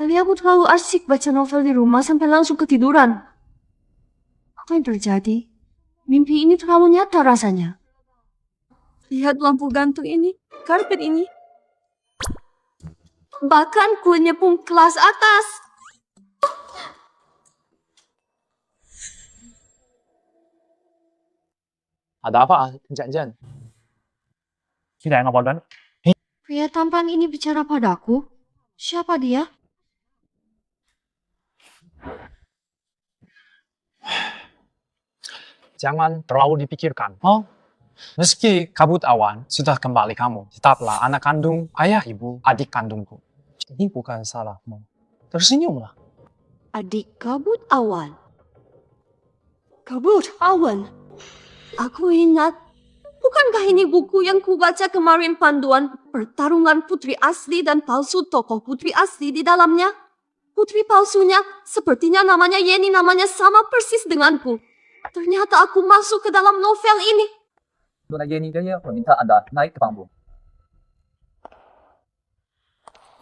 Tadi aku terlalu asik baca novel di rumah sampai langsung ketiduran. Apa yang terjadi? Mimpi ini terlalu nyata rasanya. Lihat lampu gantung ini, karpet ini. Bahkan kuenya pun kelas atas. Ada apa, Jan? Tidak yang ngobrol. Pria tampan ini bicara padaku. Siapa dia? Jangan terlalu dipikirkan. Oh, meski kabut awan sudah kembali kamu, tetaplah anak kandung ayah ibu adik kandungku. Ini bukan salahmu. Tersenyumlah. Adik kabut awan. Kabut awan. Aku ingat. Bukankah ini buku yang kubaca kemarin panduan pertarungan putri asli dan palsu tokoh putri asli di dalamnya? Putri palsunya sepertinya namanya Yeni, namanya sama persis denganku. Ternyata aku masuk ke dalam novel ini. Dona Yeni dia meminta Anda naik ke panggung.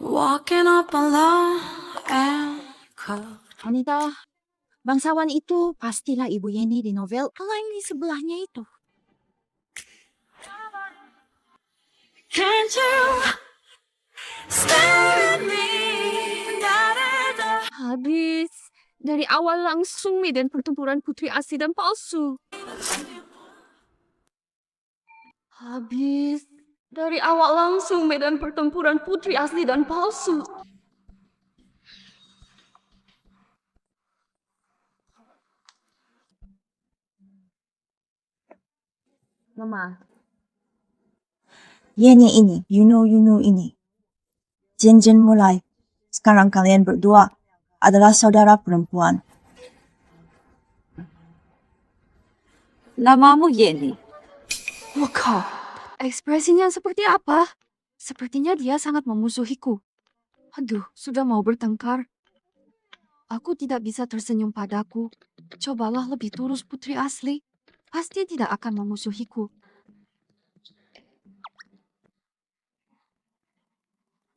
Walking up alone and cold. Anita, bangsawan itu pastilah Ibu Yeni di novel. Kalau yang di sebelahnya itu. Can't you stay with me? Habis. Dari awal langsung medan pertempuran putri asli dan palsu. Habis. Dari awal langsung medan pertempuran putri asli dan palsu. Mama. Yeni ini, you know ini. Jen mulai. Sekarang kalian berdua adalah saudara perempuan. Namamu Yeni. Wakau, ekspresinya seperti apa? Sepertinya dia sangat memusuhiku. Aduh, sudah mau bertengkar. Aku tidak bisa tersenyum padaku. Cobalah lebih tulus putri asli. Pasti tidak akan memusuhiku.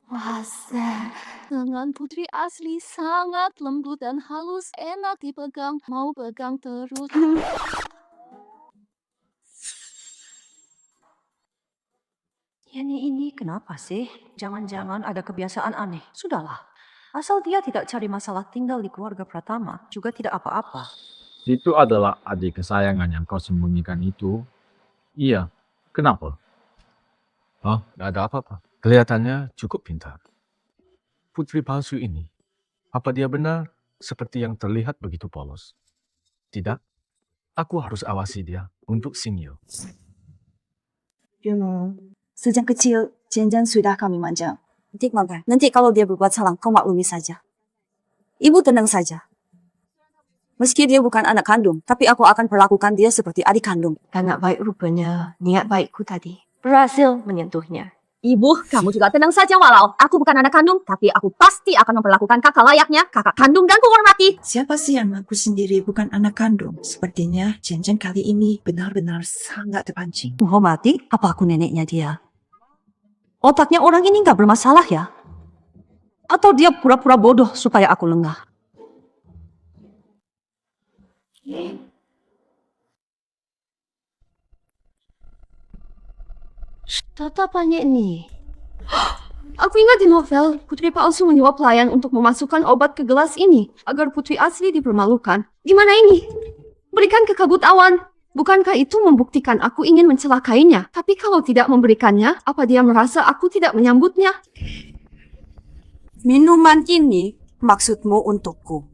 Wasa, tangan putri asli sangat lembut dan halus, enak dipegang, mau pegang terus. Yeni ini kenapa sih? Jangan-jangan ada kebiasaan aneh. Sudahlah. Asal dia tidak cari masalah tinggal di keluarga Pratama, juga tidak apa-apa. Itu adalah adik kesayangan yang kau sembunyikan itu. Iya, kenapa? Oh, gak ada apa-apa. Kelihatannya cukup pintar. Putri palsu ini, apa dia benar seperti yang terlihat begitu polos? Tidak, aku harus awasi dia untuk Sinyo. Sejak kecil, Jen sudah kami manja. Nanti kalau dia berbuat salah, kau maklumi saja. Ibu tenang saja. Meski dia bukan anak kandung, tapi aku akan perlakukan dia seperti adik kandung. Anak baik rupanya, niat baikku tadi berhasil menyentuhnya. Ibu, kamu juga tenang saja walau aku bukan anak kandung, tapi aku pasti akan memperlakukan kakak layaknya, kakak kandung dan kuhormati. Siapa sih yang aku sendiri bukan anak kandung? Sepertinya Jen kali ini benar-benar sangat terpancing. Menghormati? Apa aku neneknya dia? Otaknya orang ini nggak bermasalah ya? Atau dia pura-pura bodoh supaya aku lengah? Tatapannya ini. Aku ingat di novel, putri palsu menyuap pelayan untuk memasukkan obat ke gelas ini agar putri asli dipermalukan. Gimana ini? Berikan ke kabut awan. Bukankah itu membuktikan aku ingin mencelakainya? Tapi kalau tidak memberikannya, apa dia merasa aku tidak menyambutnya? Minuman ini maksudmu untukku.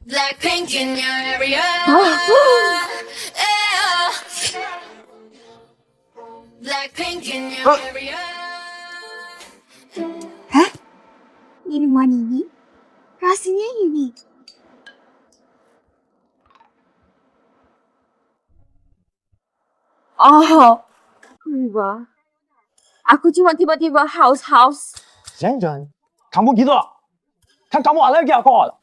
Blackpink in your area. Yeah. Blackpink in your area. Hah? Minuman ini? Rasanya ini. Oh, Riva. Aku cuma tiba-tiba haus. Jen, kamu gila. Kan kamu alergi alkohol.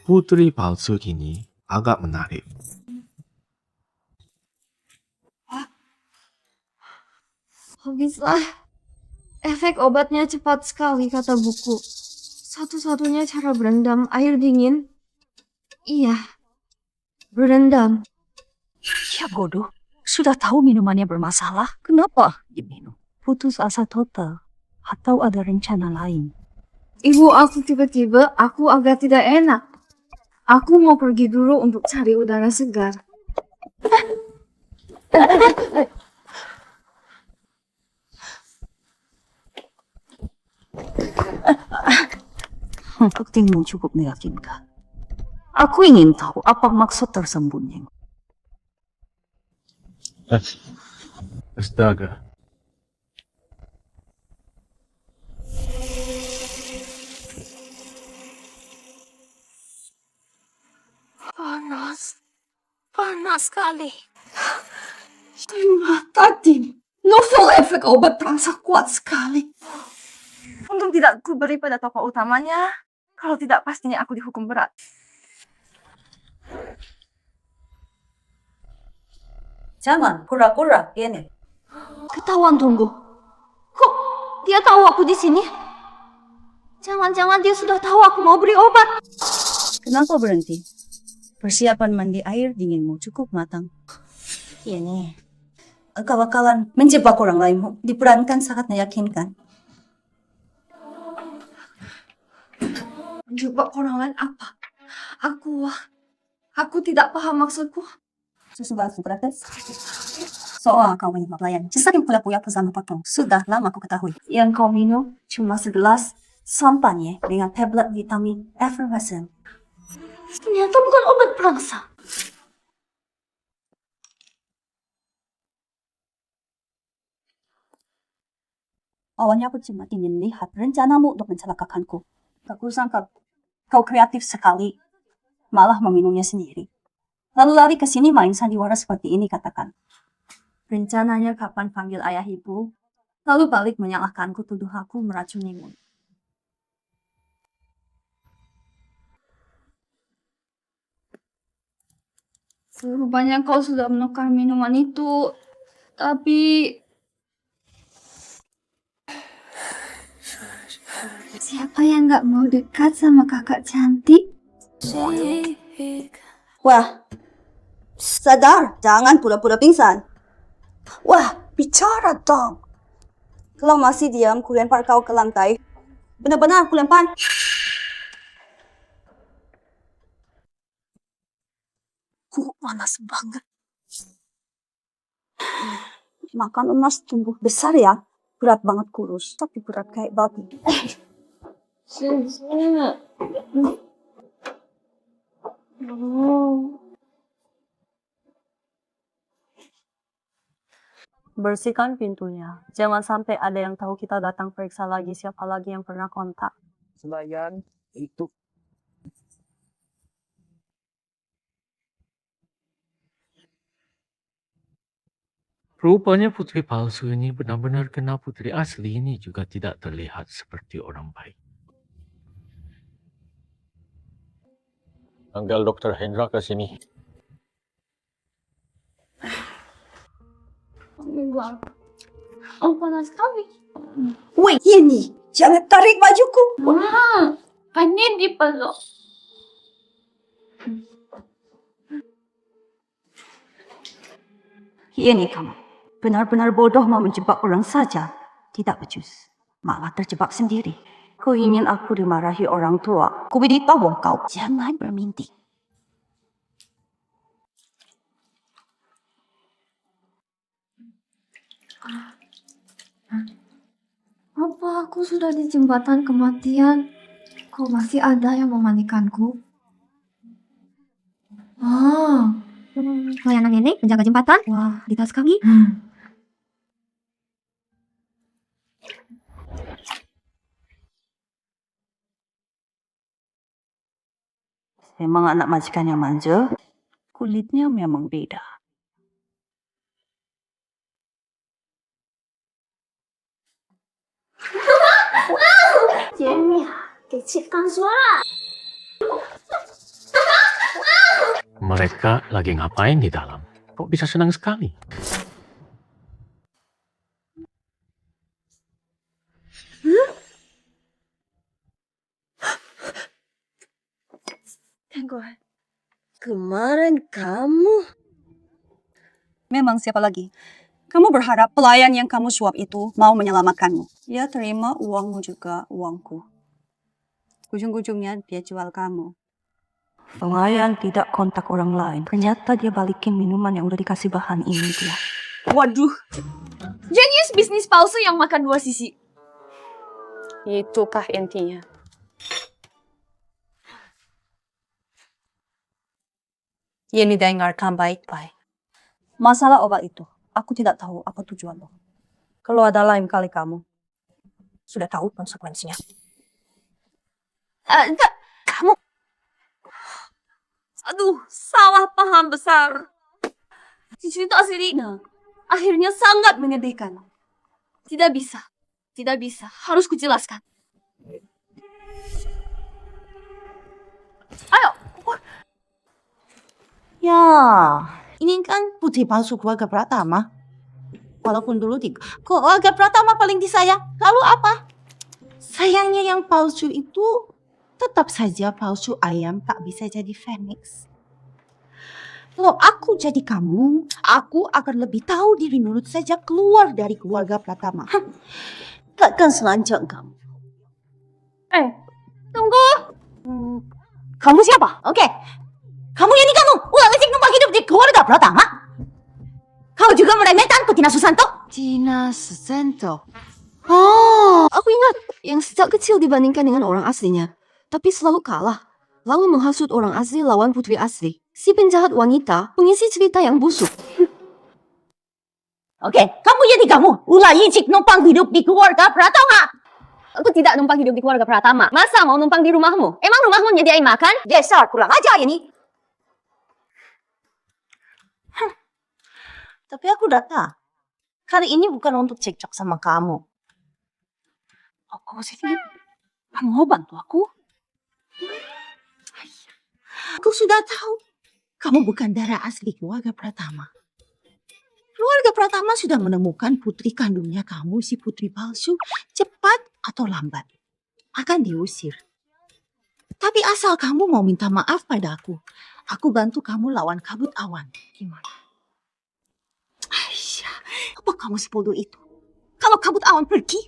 Putri palsu ini agak menarik. Habislah. Efek obatnya cepat sekali, kata buku. Satu-satunya cara berendam air dingin. Iya, berendam. Ya bodoh, sudah tahu minumannya bermasalah, kenapa diminum? Putus asa total, atau ada rencana lain? Ibu, aku agak tidak enak. Aku mau pergi dulu untuk cari udara segar. Buktimu cukup meyakinkan. Aku ingin tahu apa maksud tersembunyi. Astaga. Panas sekali. Tadi, novel efek obat terasa kuat sekali. Untung tidak ku beri pada tokoh utamanya. Kalau tidak, pastinya aku dihukum berat. Jangan pura-pura, ini. Ketahuan, tunggu. Kok dia tahu aku di sini? Jangan-jangan dia sudah tahu aku mau beri obat. Kenapa berhenti? Persiapan mandi air dinginmu cukup matang. Ini. Akal-akalan menjebak orang lain diperankan sangat meyakinkan. Menjebak orang lain apa? Aku tidak paham maksudku. Sesudah Socrates. Soal kau menyebab pelayan. Kisah yang pula-pula bersama potong. Sudah lama aku ketahui. Yang kau minum cuma segelas sampanye dengan tablet vitamin effervescent. Ternyata bukan obat perangsang. Awalnya aku cuma ingin lihat rencanamu untuk mencelakakanku. Tak kusangka kau kreatif sekali. Malah meminumnya sendiri. Lalu lari ke sini main sandiwara seperti ini, katakan. Rencananya kapan panggil ayah ibu, lalu balik menyalahkanku, tuduh aku meracunimu. Rupanya kau sudah menukar minuman itu. Tapi... siapa yang gak mau dekat sama kakak cantik? Wah, sadar, jangan pura-pura pingsan. Wah, bicara dong. Kalau masih diam, ku lempar kau ke lantai. Benar-benar ku lempar. Ku panas banget. Makan emas tumbuh besar ya. Berat banget kurus, tapi berat kayak batu. Bersihkan pintunya. Jangan sampai ada yang tahu kita datang periksa lagi siapa lagi yang pernah kontak. Selayan itu. Rupanya putri palsu ini benar-benar kena putri asli ini juga tidak terlihat seperti orang baik. Panggil Dr. Hendra ke sini. Oh, panas sekali. Woi, ini jangan tarik bajuku. Ini dipeluk. Ini kamu, benar-benar bodoh mau menjebak orang saja. Tidak becus, malah terjebak sendiri. Kau ingin aku dimarahi orang tua. Ku beritahu kau, jangan bermimpi. Apa aku sudah di jembatan kematian? Kok masih ada yang memandikanku? Pelayanan nenek menjaga jembatan? Wah, di tas kami. Memang anak majikan yang manja, kulitnya memang beda. Jenny, kecilkan suara. Mereka lagi ngapain di dalam? Kok bisa senang sekali? Tengok. Kemarin kamu... Memang siapa lagi? Kamu berharap pelayan yang kamu suap itu mau menyelamatkanmu. Dia terima uangmu juga uangku. Ujung-ujungnya dia jual kamu. Pelayan tidak kontak orang lain. Ternyata dia balikin minuman yang udah dikasih bahan ini dia. Waduh. Genius bisnis palsu yang makan dua sisi. Itukah intinya? Yeni dengarkan baik-baik. Masalah obat itu, aku tidak tahu apa tujuanmu. Kalau ada lain kali kamu, sudah tahu konsekuensinya. Kamu... Aduh, salah paham besar. Cerita Serina akhirnya sangat menyedihkan. Tidak bisa. Harus kujelaskan. Ayo. Ya, ini kan putri palsu keluarga Pratama. Walaupun dulu keluarga Pratama paling disayang. Lalu apa? Sayangnya yang palsu itu tetap saja palsu ayam tak bisa jadi Phoenix. Kalau aku jadi kamu, aku akan lebih tahu diri nurut saja keluar dari keluarga Pratama. Takkan selanjang kamu. Tunggu. Kamu siapa? Oke. Kamu ini kamu, ulang licik numpang hidup di keluarga Pratama. Kau juga meremehkanku, Tina Susanto. Tina Susanto. Oh, aku ingat yang sejak kecil dibandingkan dengan orang aslinya, tapi selalu kalah. Lalu menghasut orang asli lawan putri asli. Si penjahat wanita, pengisi cerita yang busuk. Oke, kamu jadi kamu, ulang licik numpang hidup di keluarga Pratama. Aku tidak numpang hidup di keluarga Pratama. Masa mau numpang di rumahmu? Emang rumahmu nyediain makan? Dasar kurang ajar ini. Tapi aku datang. Kali ini bukan untuk cekcok sama kamu. Aku sini, kamu mau bantu aku? Aku sudah tahu. Kamu bukan darah asli keluarga Pratama. Keluarga Pratama sudah menemukan putri kandungnya kamu, si putri palsu, cepat atau lambat akan diusir. Tapi asal kamu mau minta maaf pada aku bantu kamu lawan kabut awan. Gimana? Aisyah, apa kamu sebodoh itu? Kalau kabut awan pergi,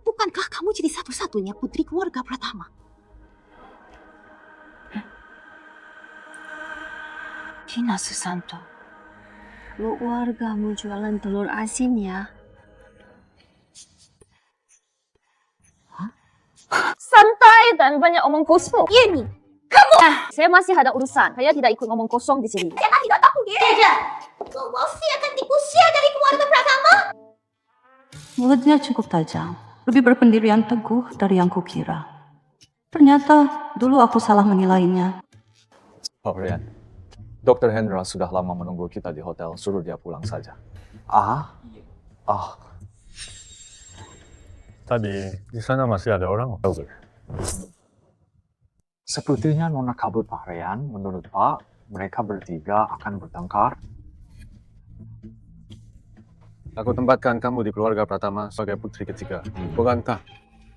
bukankah kamu jadi satu-satunya putri keluarga Pratama? Tina Susanto, keluargamu jualan telur asin ya? Santai dan banyak omong kosong. Yeni, Saya masih ada urusan. Saya tidak ikut ngomong kosong di sini. Jangan tidak takut ya. Tidak. Kau masih akan diusir dari keluarga Pratama. Mulutnya cukup tajam. Lebih berpendirian teguh dari yang kukira. Ternyata dulu aku salah menilainya. Pak Rian, Dr. Hendra sudah lama menunggu kita di hotel. Suruh dia pulang saja. Tadi di sana masih ada orang. Sepertinya Nona kabut Pak Rian. Menurut Pak, mereka bertiga akan bertengkar. Aku tempatkan kamu di keluarga Pratama sebagai putri ketiga. Bukankah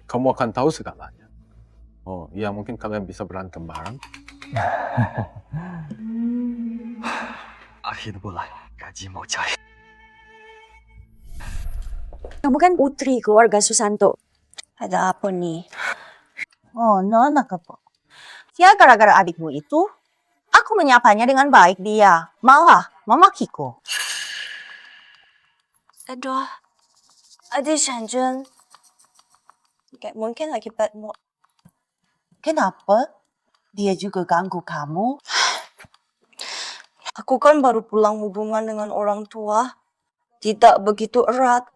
kamu akan tahu segalanya? Oh, ya mungkin kalian bisa berantem bareng. Akhir bulan, gaji mau cair. kamu kan putri keluarga Susanto. Ada apa nih? Oh, Nona kepo. Ya gara-gara adikmu itu, aku menyapanya dengan baik dia. Malah memakiku. Aduh, adik Shanjun. Mungkin akibatmu. Kenapa? Dia juga ganggu kamu? Aku kan baru pulang hubungan dengan orang tua. Tidak begitu erat.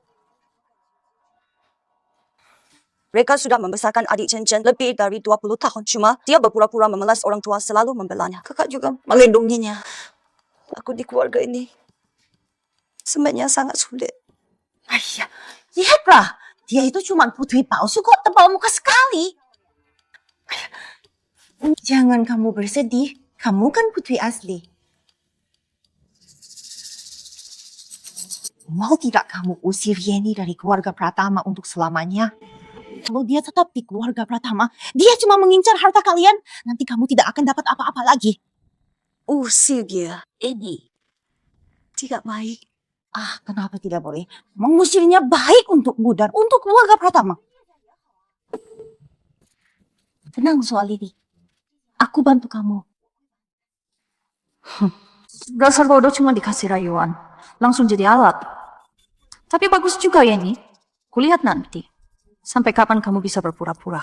Mereka sudah membesarkan adik Chen lebih dari 20 tahun. Cuma dia berpura-pura memelas orang tua selalu membelanya. Kakak juga melindunginya. Aku di keluarga ini sebenarnya sangat sulit. Ayah, lihatlah. Dia itu cuma putri palsu kok, tebal muka sekali. Jangan kamu bersedih, kamu kan putri asli. Mau tidak kamu usir Yeni dari keluarga Pratama untuk selamanya? Kalau dia tetap di keluarga Pratama, dia cuma mengincar harta kalian, nanti kamu tidak akan dapat apa-apa lagi. Usir dia. Ini tidak baik. Ah, kenapa tidak boleh? Mengusirnya baik untukmu dan untuk keluarga Pratama. Tenang soal ini. Aku bantu kamu. Dasar bodoh cuma dikasih rayuan. Langsung jadi alat. Tapi bagus juga ya ini. Kulihat nanti. Sampai kapan kamu bisa berpura-pura.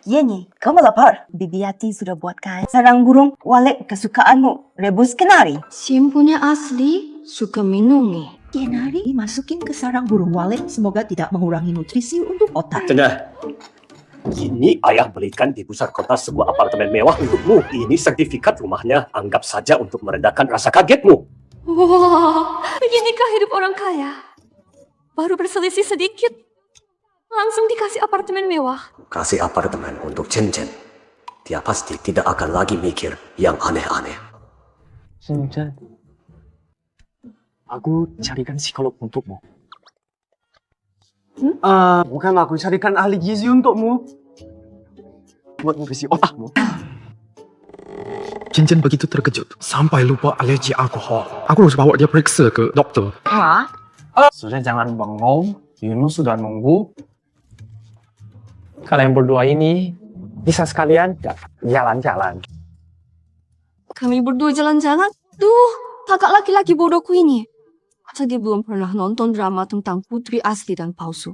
Yeni, kamu lapar? Bibi Yati sudah buatkan sarang burung walek kesukaanmu, rebus kenari. Simpunya asli suka minumi. Kenari masukin ke sarang burung walet, semoga tidak mengurangi nutrisi untuk otak. Tenang. Ini ayah belikan di pusat kota sebuah apartemen mewah untukmu. Ini sertifikat rumahnya. Anggap saja untuk meredakan rasa kagetmu. Wah, beginikah hidup orang kaya? Baru berselisih sedikit, langsung dikasih apartemen mewah. Kasih apartemen untuk Chen-Chen. Dia pasti tidak akan lagi mikir yang aneh-aneh. Chen-Chen, aku carikan psikolog untukmu. Bukan aku carikan ahli gizi untukmu. Buat ngisi otakmu. Chen begitu terkejut sampai lupa alergi alkohol. Aku harus bawa dia periksa ke dokter. Sudah jangan bengong, Yunus sudah nunggu. Kalian berdua ini bisa sekalian jalan-jalan. Kami berdua jalan-jalan? Duh, kakak laki-laki bodohku ini. Masa dia belum pernah nonton drama tentang putri asli dan palsu?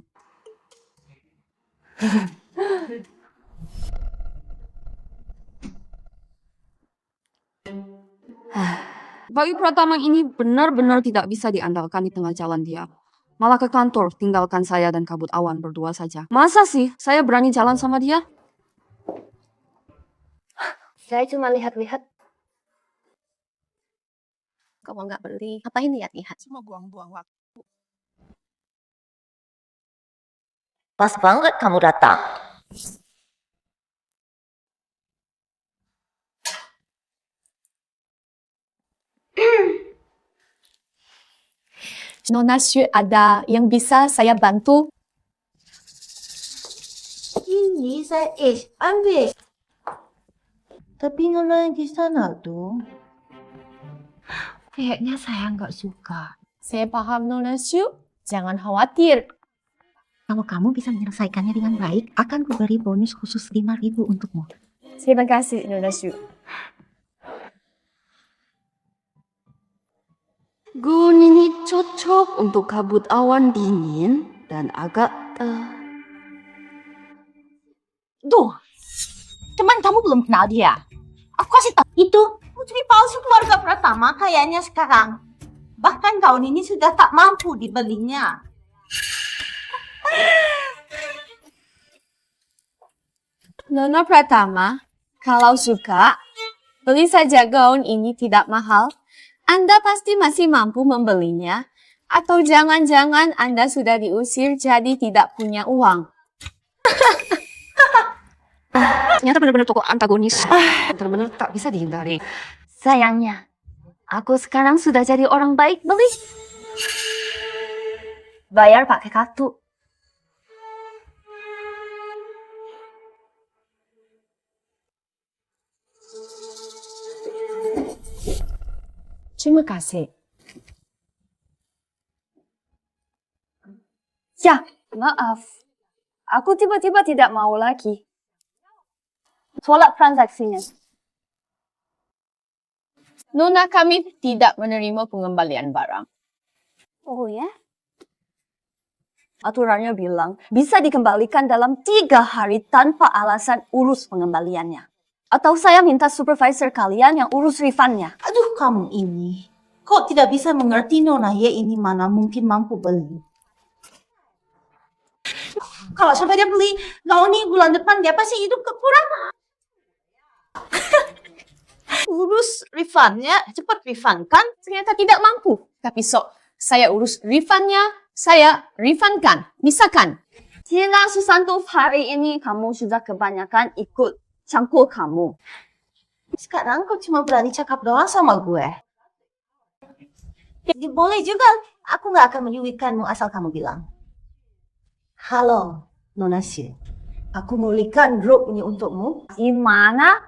Bayi Pratama ini benar-benar tidak bisa diandalkan di tengah jalan dia. Malah ke kantor, tinggalkan saya dan Kabut Awan berdua saja. Masa sih saya berani jalan sama dia? Saya cuma lihat-lihat. Kamu nggak beli, ngapain lihat-lihat? Cuma buang-buang waktu. Pas banget kamu datang. Nona Xu ada yang bisa saya bantu? Ini saya ambil. Tapi Nona di sana tuh. Kayaknya saya nggak suka. Saya paham Nona Xu, jangan khawatir. Kalau kamu bisa menyelesaikannya dengan baik, akan kuberi bonus khusus 5.000 untukmu. Terima kasih Nona Xu. Gun ini cocok untuk kabut awan dingin dan agak Duh, teman kamu belum kenal dia. Aku kasih tahu itu putri palsu keluarga Pratama kayaknya sekarang. Bahkan tahun ini sudah tak mampu dibelinya. Nona Pratama, kalau suka, beli saja gaun ini tidak mahal. Anda pasti masih mampu membelinya. Atau jangan-jangan Anda sudah diusir jadi tidak punya uang. Ternyata benar-benar toko antagonis. Benar-benar tak bisa dihindari. Sayangnya, aku sekarang sudah jadi orang baik, beli. Bayar pakai kartu. Terima kasih. Ya, maaf. Aku tiba-tiba tidak mau lagi. Tolak transaksinya. Nona kami tidak menerima pengembalian barang. Oh ya? Aturannya bilang bisa dikembalikan dalam 3 hari tanpa alasan urus pengembaliannya. Atau saya minta supervisor kalian yang urus refundnya. Aduh, kamu ini. Kok tidak bisa mengerti Nona Ye ini mana mungkin mampu beli? Kalau sampai dia beli gaun ini bulan depan, dia pasti hidup kekurangan. Urus refundnya, cepat refund kan? Ternyata tidak mampu. Tapi sok, saya urus refundnya, saya refundkan. Misalkan, 700 hari ini kamu sudah kebanyakan ikut campur kamu. Sekarang kau cuma berani cakap doang sama gue. Jadi boleh juga, aku nggak akan menyuikanmu asal kamu bilang. Halo, Nona Syu. Aku belikan grup ini untukmu. Gimana?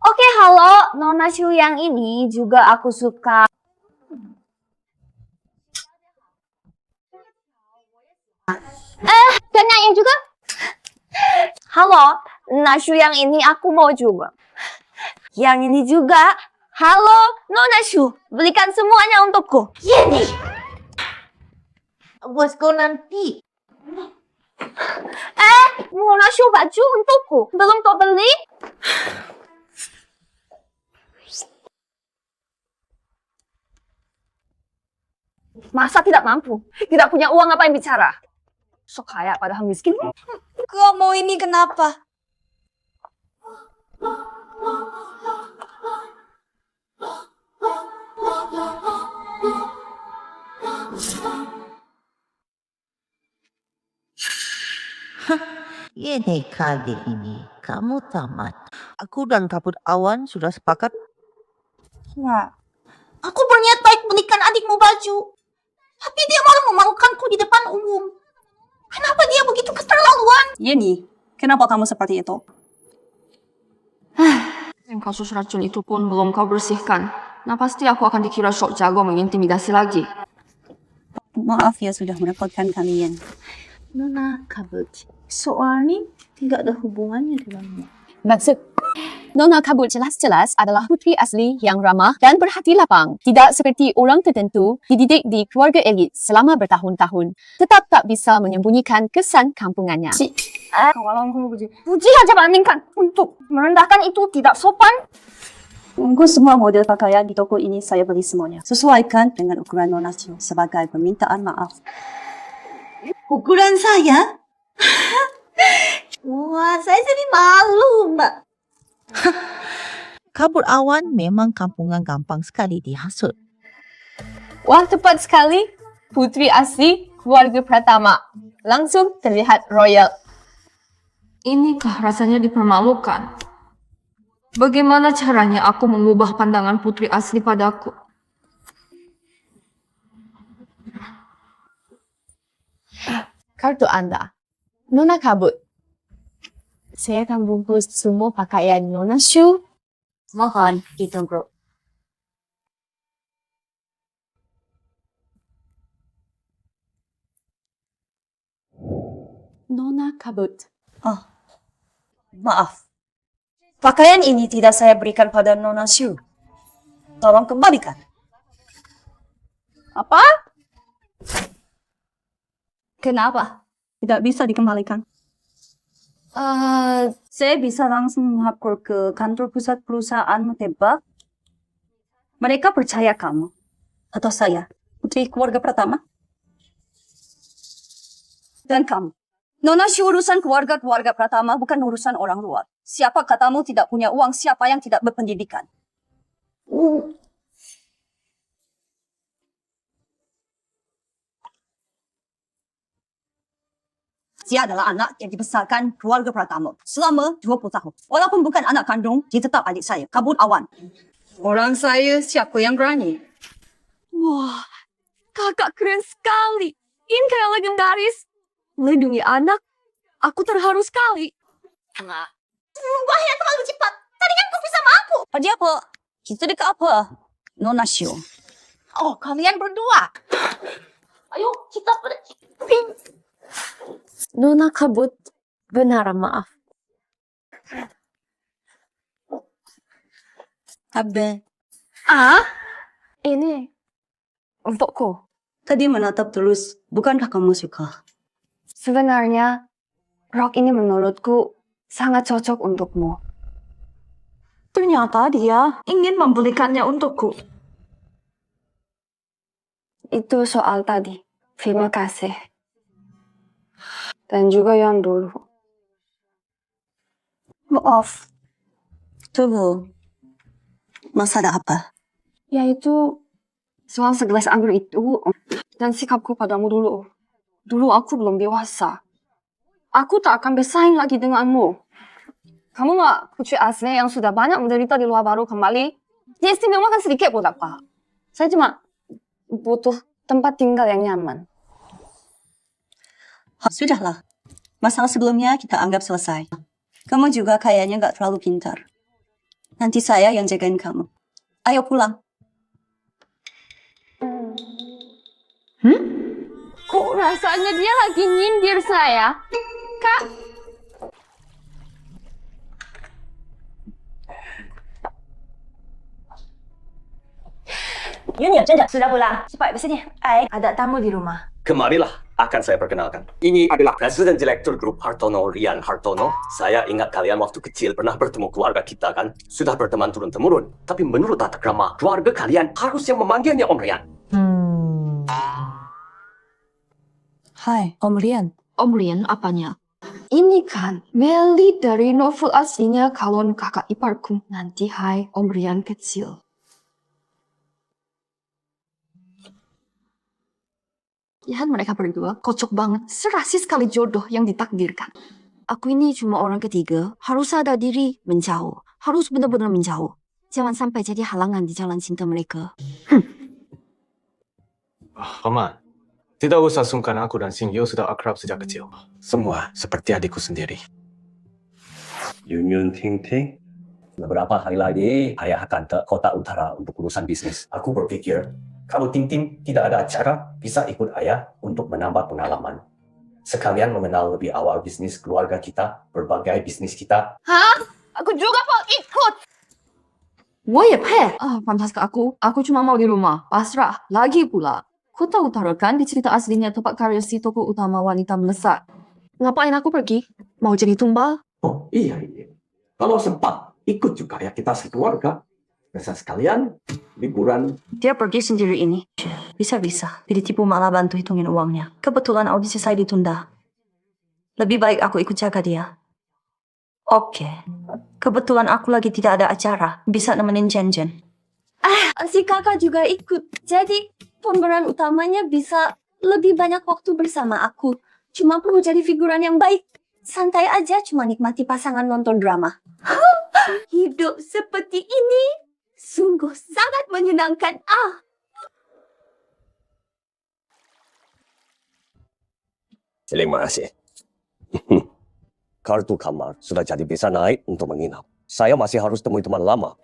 Oke, halo, Nona Syu yang ini juga aku suka. Dan yang ini juga? Halo, Nona Syu yang ini aku mau juga. Yang ini juga. Halo, Nona Syu, belikan semuanya untukku. Yeni! Bosku nanti. Nona Syu baju untukku. Belum kau beli? Masa tidak mampu? Tidak punya uang apa yang bicara? Sok kaya padahal miskin. Kau mau ini kenapa? Ini kali ini kamu tamat. Aku dan Kabut Awan sudah sepakat. Nah, Aku berniat baik belikan adikmu baju. Tapi dia malah memalukanku di depan umum. Kenapa dia begitu keterlaluan? Yeni, kenapa kamu seperti itu? Kasus racun itu pun belum kau bersihkan. Nah pasti aku akan dikira sok jago mengintimidasi lagi. Maaf ya sudah merepotkan kalian. Nona Kabut, soal ini tidak ada hubungannya denganmu. Maksud, Nona Kabut jelas-jelas adalah putri asli yang ramah dan berhati lapang. Tidak seperti orang tertentu dididik di keluarga elit selama bertahun-tahun. Tetap tak bisa menyembunyikan kesan kampungannya. Kawalan kamu puji aja bandingkan untuk merendahkan itu tidak sopan. Untuk semua model pakaian di toko ini saya beli semuanya. Sesuaikan dengan ukuran Nona Syu sebagai permintaan maaf. Ukuran saya? Wah, saya jadi malu, Mbak. Kabut Awan memang kampungan gampang sekali dihasut. Wah, tepat sekali. Putri asli keluarga pertama. Langsung terlihat royal. Inikah rasanya dipermalukan? Bagaimana caranya aku mengubah pandangan putri asli padaku? Kartu Anda. Nona Kabut. Saya akan bungkus semua pakaian Nona Syu. Mohon ditunggu. Nona Kabut. Maaf. Pakaian ini tidak saya berikan pada Nona Syu. Tolong kembalikan. Apa? Kenapa? Tidak bisa dikembalikan. Saya bisa langsung melapor ke kantor pusat perusahaan tebak. Mereka percaya kamu. Atau saya, putri keluarga pertama. Dan kamu. Nona Syu urusan keluarga pertama bukan urusan orang luar. Siapa katamu tidak punya uang, siapa yang tidak berpendidikan. Dia adalah anak yang dibesarkan keluarga pertama selama 20 tahun. Walaupun bukan anak kandung, dia tetap adik saya, Kabut Awan. Orang saya siapa yang berani? Wah, kakak keren sekali. Ini kayak legendaris. Melindungi anak, aku terharu sekali. Bahaya terlalu cepat. Tadi kan kau bisa mampu. Tadi apa? Kita dekat apa? Nona Syu. Oh, kalian berdua. Ayo, kita Nona Kabut. Benar maaf. Abe. Ini untukku. Tadi menatap terus, bukankah kamu suka? Sebenarnya, rok ini menurutku sangat cocok untukmu. Ternyata dia ingin membelikannya untukku. Itu soal tadi. Terima kasih. Dan juga yang dulu. Maaf. Tunggu. Masalah apa? Yaitu Soal segelas anggur itu dan sikapku padamu dulu. Dulu aku belum dewasa. Aku tak akan bersaing lagi denganmu. Kamu nggak putri asli yang sudah banyak menderita di luar baru kembali. Diistimewakan sedikit buat apa? Saya cuma butuh tempat tinggal yang nyaman. Sudahlah. Masalah sebelumnya kita anggap selesai. Kamu juga kayaknya nggak terlalu pintar. Nanti saya yang jagain kamu. Ayo pulang. Kok rasanya dia lagi nyindir saya? Kak, Yunia, sudah pulang. Cepat kesini. Ada tamu di rumah. Kemarilah, akan saya perkenalkan. Ini adalah Presiden Direktur Grup Hartono, Rian Hartono. Saya ingat kalian waktu kecil pernah bertemu keluarga kita kan? Sudah berteman turun-temurun. Tapi menurut tata krama, keluarga kalian harus yang memanggilnya Om Rian. Hai, Om Rian. Om Rian apanya? Ini kan Meli dari novel aslinya calon kakak iparku. Nanti hai Om Rian kecil. Ya mereka berdua kocok banget. Serasi sekali jodoh yang ditakdirkan. Aku ini cuma orang ketiga. Harus sadar diri menjauh. Harus benar-benar menjauh. Jangan sampai jadi halangan di jalan cinta mereka. Paman, tidak usah sungkan, aku dan Singyo sudah akrab sejak kecil. Semua seperti adikku sendiri. Yun Ting Ting. Beberapa hari lagi, ayah akan ke kota utara untuk urusan bisnis. Aku berpikir, kalau Ting Ting tidak ada acara, bisa ikut ayah untuk menambah pengalaman. Sekalian mengenal lebih awal bisnis keluarga kita, berbagai bisnis kita. Hah? Aku juga mau ikut. Woi, pantas ke aku. Aku cuma mau di rumah. Pasrah. Lagi pula. Kota utara kan di cerita aslinya tempat karya si tokoh utama wanita melesat. Ngapain aku pergi? Mau jadi tumbal? Oh iya. Kalau sempat, ikut juga ya kita sekeluarga. Bisa sekalian liburan. Dia pergi sendiri ini. Bisa-bisa. Ditipu malah bantu hitungin uangnya. Kebetulan audisi saya ditunda. Lebih baik aku ikut jaga dia. Oke. Kebetulan aku lagi tidak ada acara. Bisa nemenin Jen. Si kakak juga ikut. Jadi pemeran utamanya bisa lebih banyak waktu bersama aku. Cuma perlu jadi figuran yang baik. Santai aja cuma nikmati pasangan nonton drama. Hidup seperti ini sungguh sangat menyenangkan. Terima kasih. Kartu kamar sudah jadi bisa naik untuk menginap. Saya masih harus temui teman lama.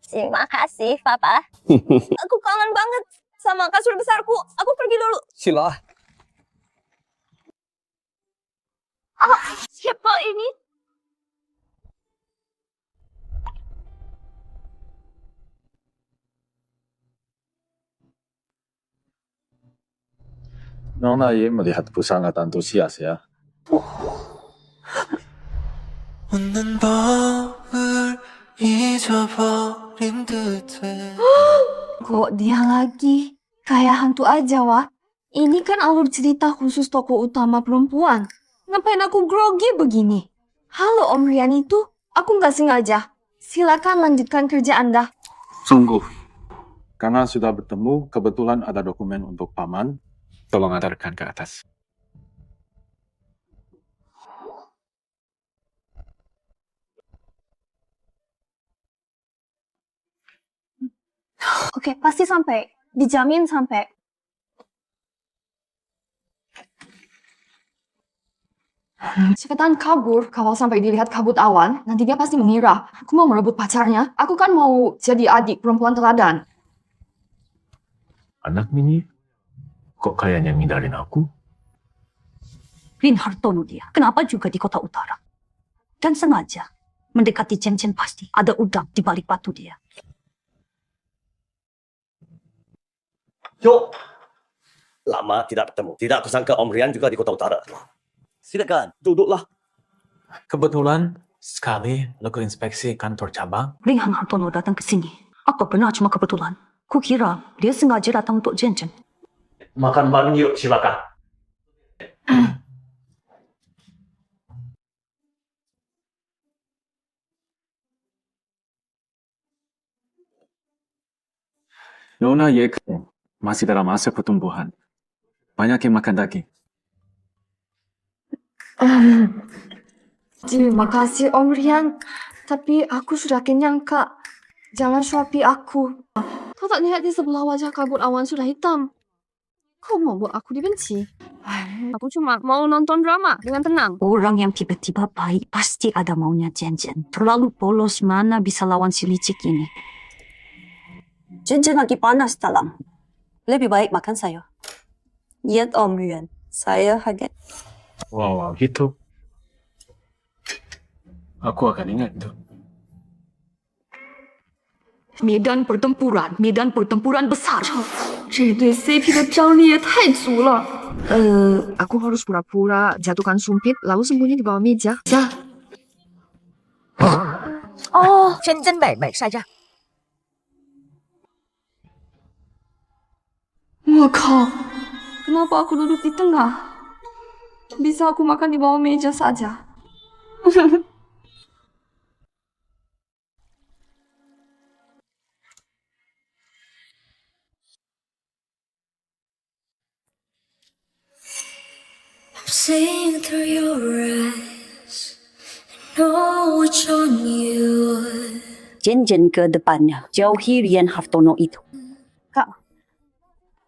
Terima kasih, Papa. Aku kangen banget sama kasur besarku. Aku pergi dulu. Sila. Siapa ini? Nona Ye melihat sangat antusias ya. 웃는 법을 잊어버린 듯해. Kok dia lagi? Kayak hantu aja, Wak. Ini kan alur cerita khusus tokoh utama perempuan. Ngapain aku grogi begini? Halo Om Rian itu, aku nggak sengaja. Silakan lanjutkan kerja Anda. Sungguh. Karena sudah bertemu, kebetulan ada dokumen untuk paman. Tolong antarkan ke atas. Oke, pasti sampai. Dijamin sampai. Cepetan kabur. Kalau sampai dilihat kabut awan, nanti dia pasti mengira aku mau merebut pacarnya. Aku kan mau jadi adik perempuan teladan. Anak Mini, kok kayaknya ngindarin aku? Rin Hartono dia. Kenapa juga di kota utara? Dan sengaja mendekati Jen pasti. Ada udang di balik batu dia. Yuk. Lama tidak bertemu. Tidak kusangka Om Rian juga di kota utara. Silakan, duduklah. Kebetulan sekali lagu inspeksi kantor cabang. Rin Hartono datang ke sini. Apa benar cuma kebetulan? Kukira dia sengaja datang untuk Jen. Makan bareng yuk, silakan. Nona Ye masih dalam masa pertumbuhan. Banyak yang makan daging. Terima kasih Om Rian. Tapi aku sudah kenyang, Kak. Jangan suapi aku. Kau tak lihat di sebelah wajah kabut awan sudah hitam. Kau mau buat aku dibenci? Aku cuma mau nonton drama dengan tenang. Orang yang tiba-tiba baik pasti ada maunya Jen-Jen. Terlalu polos, mana bisa lawan si licik ini. Jen-Jen lagi panas dalam. Lebih baik makan sayur. Lihat Om Rian, saya kaget. Wow, gitu. Aku akan ingat itu. Medan pertempuran besar. 这对 CP 的张力也太足了。aku harus pura-pura jatuhkan sumpit lalu sembunyi di bawah meja. Ya. Oh, Jen-Jen baik-baik saja. Wakau, kenapa aku duduk di tengah? Bisa aku makan di bawah meja saja. Seeing through your eyes, I know which one you are. Jen-Jen ke depannya. Jauhi Rian Hartono itu. Kak,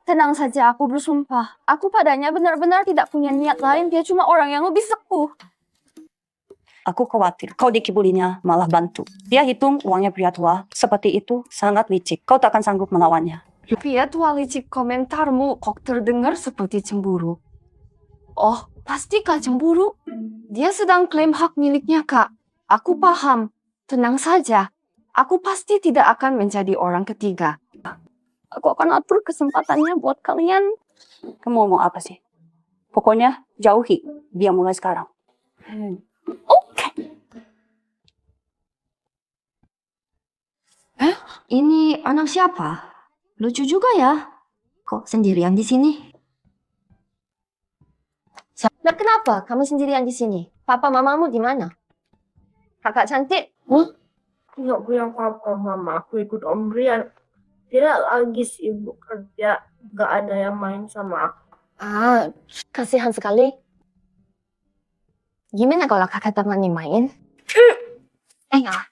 tenang saja, aku bersumpah. Aku padanya benar-benar tidak punya niat lain. Dia cuma orang yang lebih sepuh. Aku khawatir kau dikibulinya malah bantu. Dia hitung uangnya pria tua. Seperti itu sangat licik. Kau tak akan sanggup melawannya. Pria tua licik, komentarmu kok terdengar seperti cemburu. Oh, pasti Kak cemburu. Dia sedang klaim hak miliknya, Kak. Aku paham. Tenang saja. Aku pasti tidak akan menjadi orang ketiga. Aku akan atur kesempatannya buat kalian. Kamu mau apa sih? Pokoknya jauhi dia mulai sekarang. Oke. Ini anak siapa? Lucu juga ya. Kok sendirian di sini? Nah, kenapa kamu sendirian di sini? Papa mamamu di mana? Kakak cantik? Nggak punya papa mama, aku ikut Om Rian. Dia lagi sibuk kerja, nggak ada yang main sama aku. Ah, kasihan sekali. Gimana kalau kakak temani main? Ya.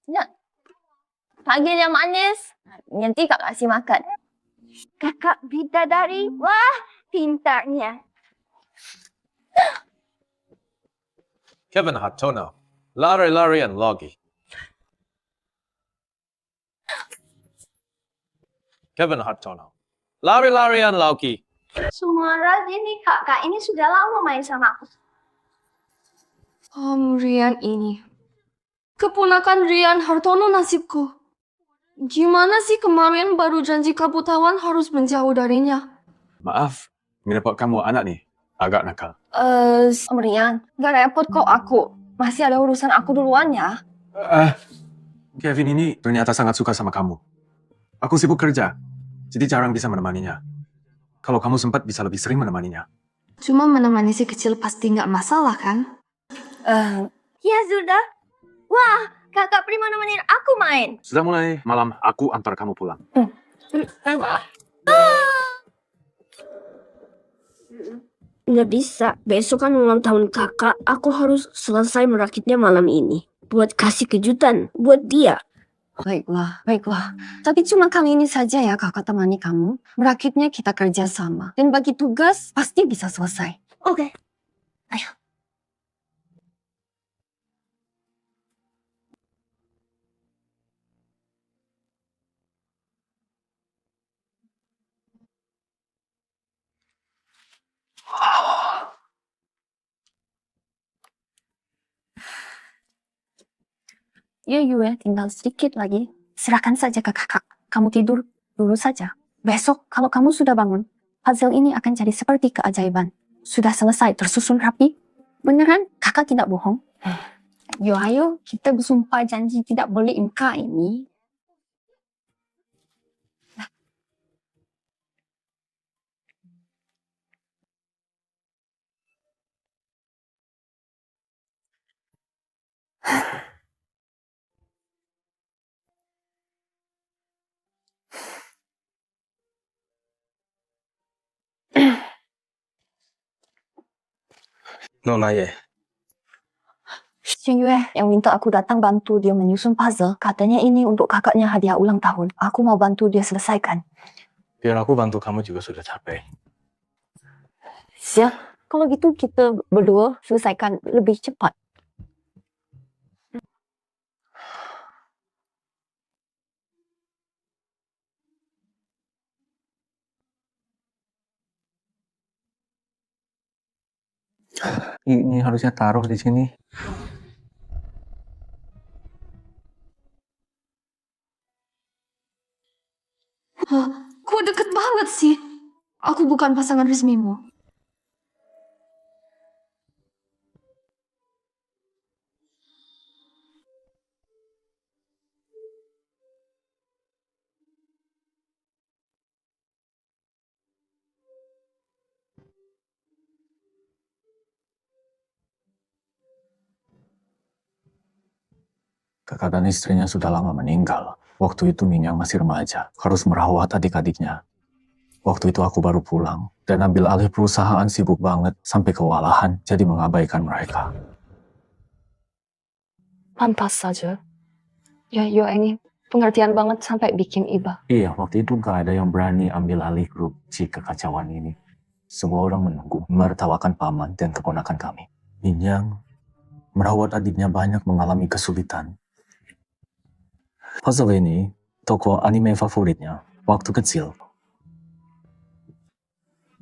Ya. Panggil yang manis. Nanti kak kasih makan. Kakak bidadari. Wah, pintarnya. Kevin Hartono, lari-lari and Logie. Kevin Hartono, lari-lari and Logie. Suara ini kakak ini sudah lama main sama aku. Om Rian ini. Keponakan Rian Hartono nasibku. Gimana sih kemarin baru janji kabutawan harus menjauh darinya? Maaf, ngerepoh kamu anak nih. Agak nakal. Om Rian, gak repot kok aku. Masih ada urusan aku duluan ya. Kevin ini ternyata sangat suka sama kamu. Aku sibuk kerja, jadi jarang bisa menemaninya. Kalau kamu sempat bisa lebih sering menemaninya. Cuma menemani si kecil pasti nggak masalah kan? Ya sudah. Wah, kakak Prima nemenin aku main. Sudah mulai malam, aku antar kamu pulang. Nggak bisa, besok kan ulang tahun kakak. Aku harus selesai merakitnya malam ini. Buat kasih kejutan buat dia. Baiklah, baiklah. Tapi cuma kali ini saja ya kakak temani kamu. Merakitnya kita kerja sama. Dan bagi tugas pasti bisa selesai. Oke. Ayo. Ya, tinggal sedikit lagi. Serahkan saja ke kakak. Kamu tidur dulu saja. Besok kalau kamu sudah bangun, puzzle ini akan jadi seperti keajaiban. Sudah selesai tersusun rapi. Beneran? Kakak tidak bohong. Yo, ayo, kita bersumpah janji tidak boleh ingkar ini. Nona ye. Xing Yue yang minta aku datang bantu dia menyusun puzzle. Katanya ini untuk kakaknya hadiah ulang tahun. Aku mau bantu dia selesaikan. Biar aku bantu kamu juga sudah capek. Siap. Kalau gitu kita berdua selesaikan lebih cepat. Ini harusnya taruh di sini. Kok deket banget sih? Aku bukan pasangan resmimu. Kakak dan istrinya sudah lama meninggal. Waktu itu Minyang masih remaja, harus merawat adik-adiknya. Waktu itu aku baru pulang, dan ambil alih perusahaan sibuk banget sampai kewalahan, jadi mengabaikan mereka. Pantas saja. Ya, Yo ini pengertian banget sampai bikin iba. Iya, waktu itu gak ada yang berani ambil alih grup si kekacauan ini. Semua orang menunggu, menertawakan paman dan keponakan kami. Minyang merawat adiknya banyak mengalami kesulitan. Puzzle ini toko anime favoritnya waktu kecil.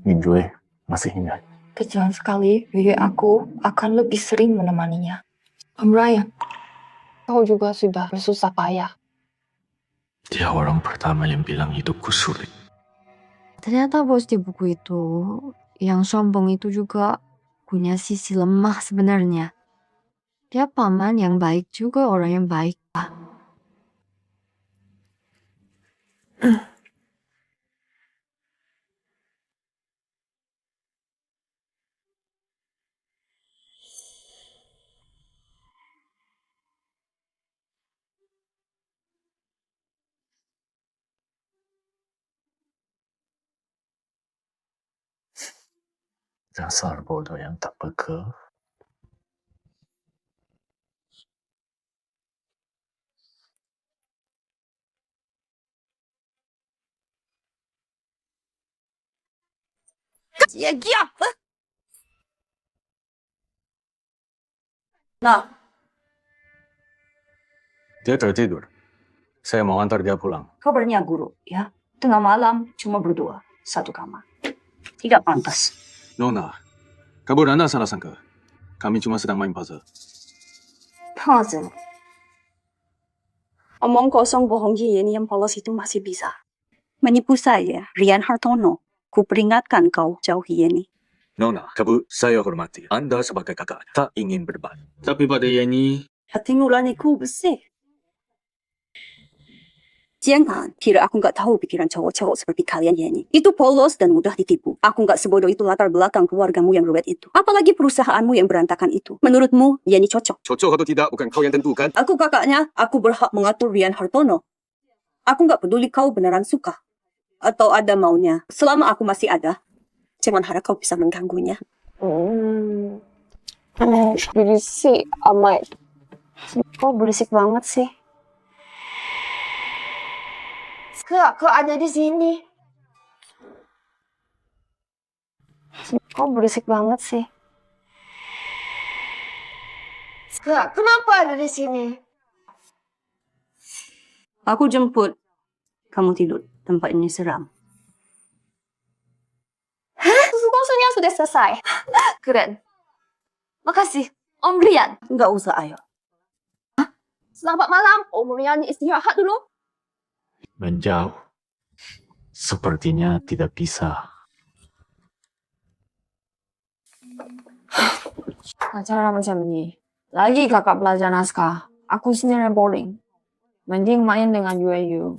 Minjue masih ingat. Kejauhan sekali, biar aku akan lebih sering menemaninya. Om Ryan, kau juga sudah bersusah payah. Dia orang pertama yang bilang hidupku sulit. Ternyata bos di buku itu, yang sombong itu juga punya sisi lemah sebenarnya. Dia paman yang baik juga orang yang baik. Dasar bodoh yang tak peka. Ya, apa? Nah, Dia tertidur. Saya mau antar dia pulang. kabarnya guru, ya. Tengah malam cuma berdua, satu kamar. Tidak pantas. Nona, kabur Anda salah sangka. Kami cuma sedang main puzzle. Puzzle. Omong kosong bohong ini yang polos itu masih bisa. Menipu saya, Rian Hartono. Ku peringatkan kau jauhi Yeni. Nona, Kabu, saya hormati. Anda sebagai kakak tak ingin berdebat. Tapi pada Yeni, Hati nuraniku bersih. Jangan kira aku nggak tahu pikiran cowok-cowok seperti kalian Yeni. Itu polos dan mudah ditipu. Aku nggak sebodoh itu latar belakang keluargamu yang ruwet itu. Apalagi perusahaanmu yang berantakan itu. Menurutmu, Yeni cocok? Cocok atau tidak bukan kau yang tentukan. Aku kakaknya, aku berhak mengatur Rian Hartono. Aku nggak peduli kau beneran suka. Atau ada maunya. Selama aku masih ada, jangan harap kau bisa mengganggunya. Berisik amat. Kok berisik banget sih? Kok ada di sini? Kok berisik banget sih? Kenapa ada di sini? Aku jemput. Kamu tidur. Tempat ini seram. Susunya sudah selesai. Keren. Makasih, Om Rian. Nggak usah, ayo. Selamat malam, Om Rian istirahat dulu. menjauh. Sepertinya tidak bisa. Acara macam ini Lagi kakak belajar naskah. Aku sendiri yang boring. Mending main dengan you.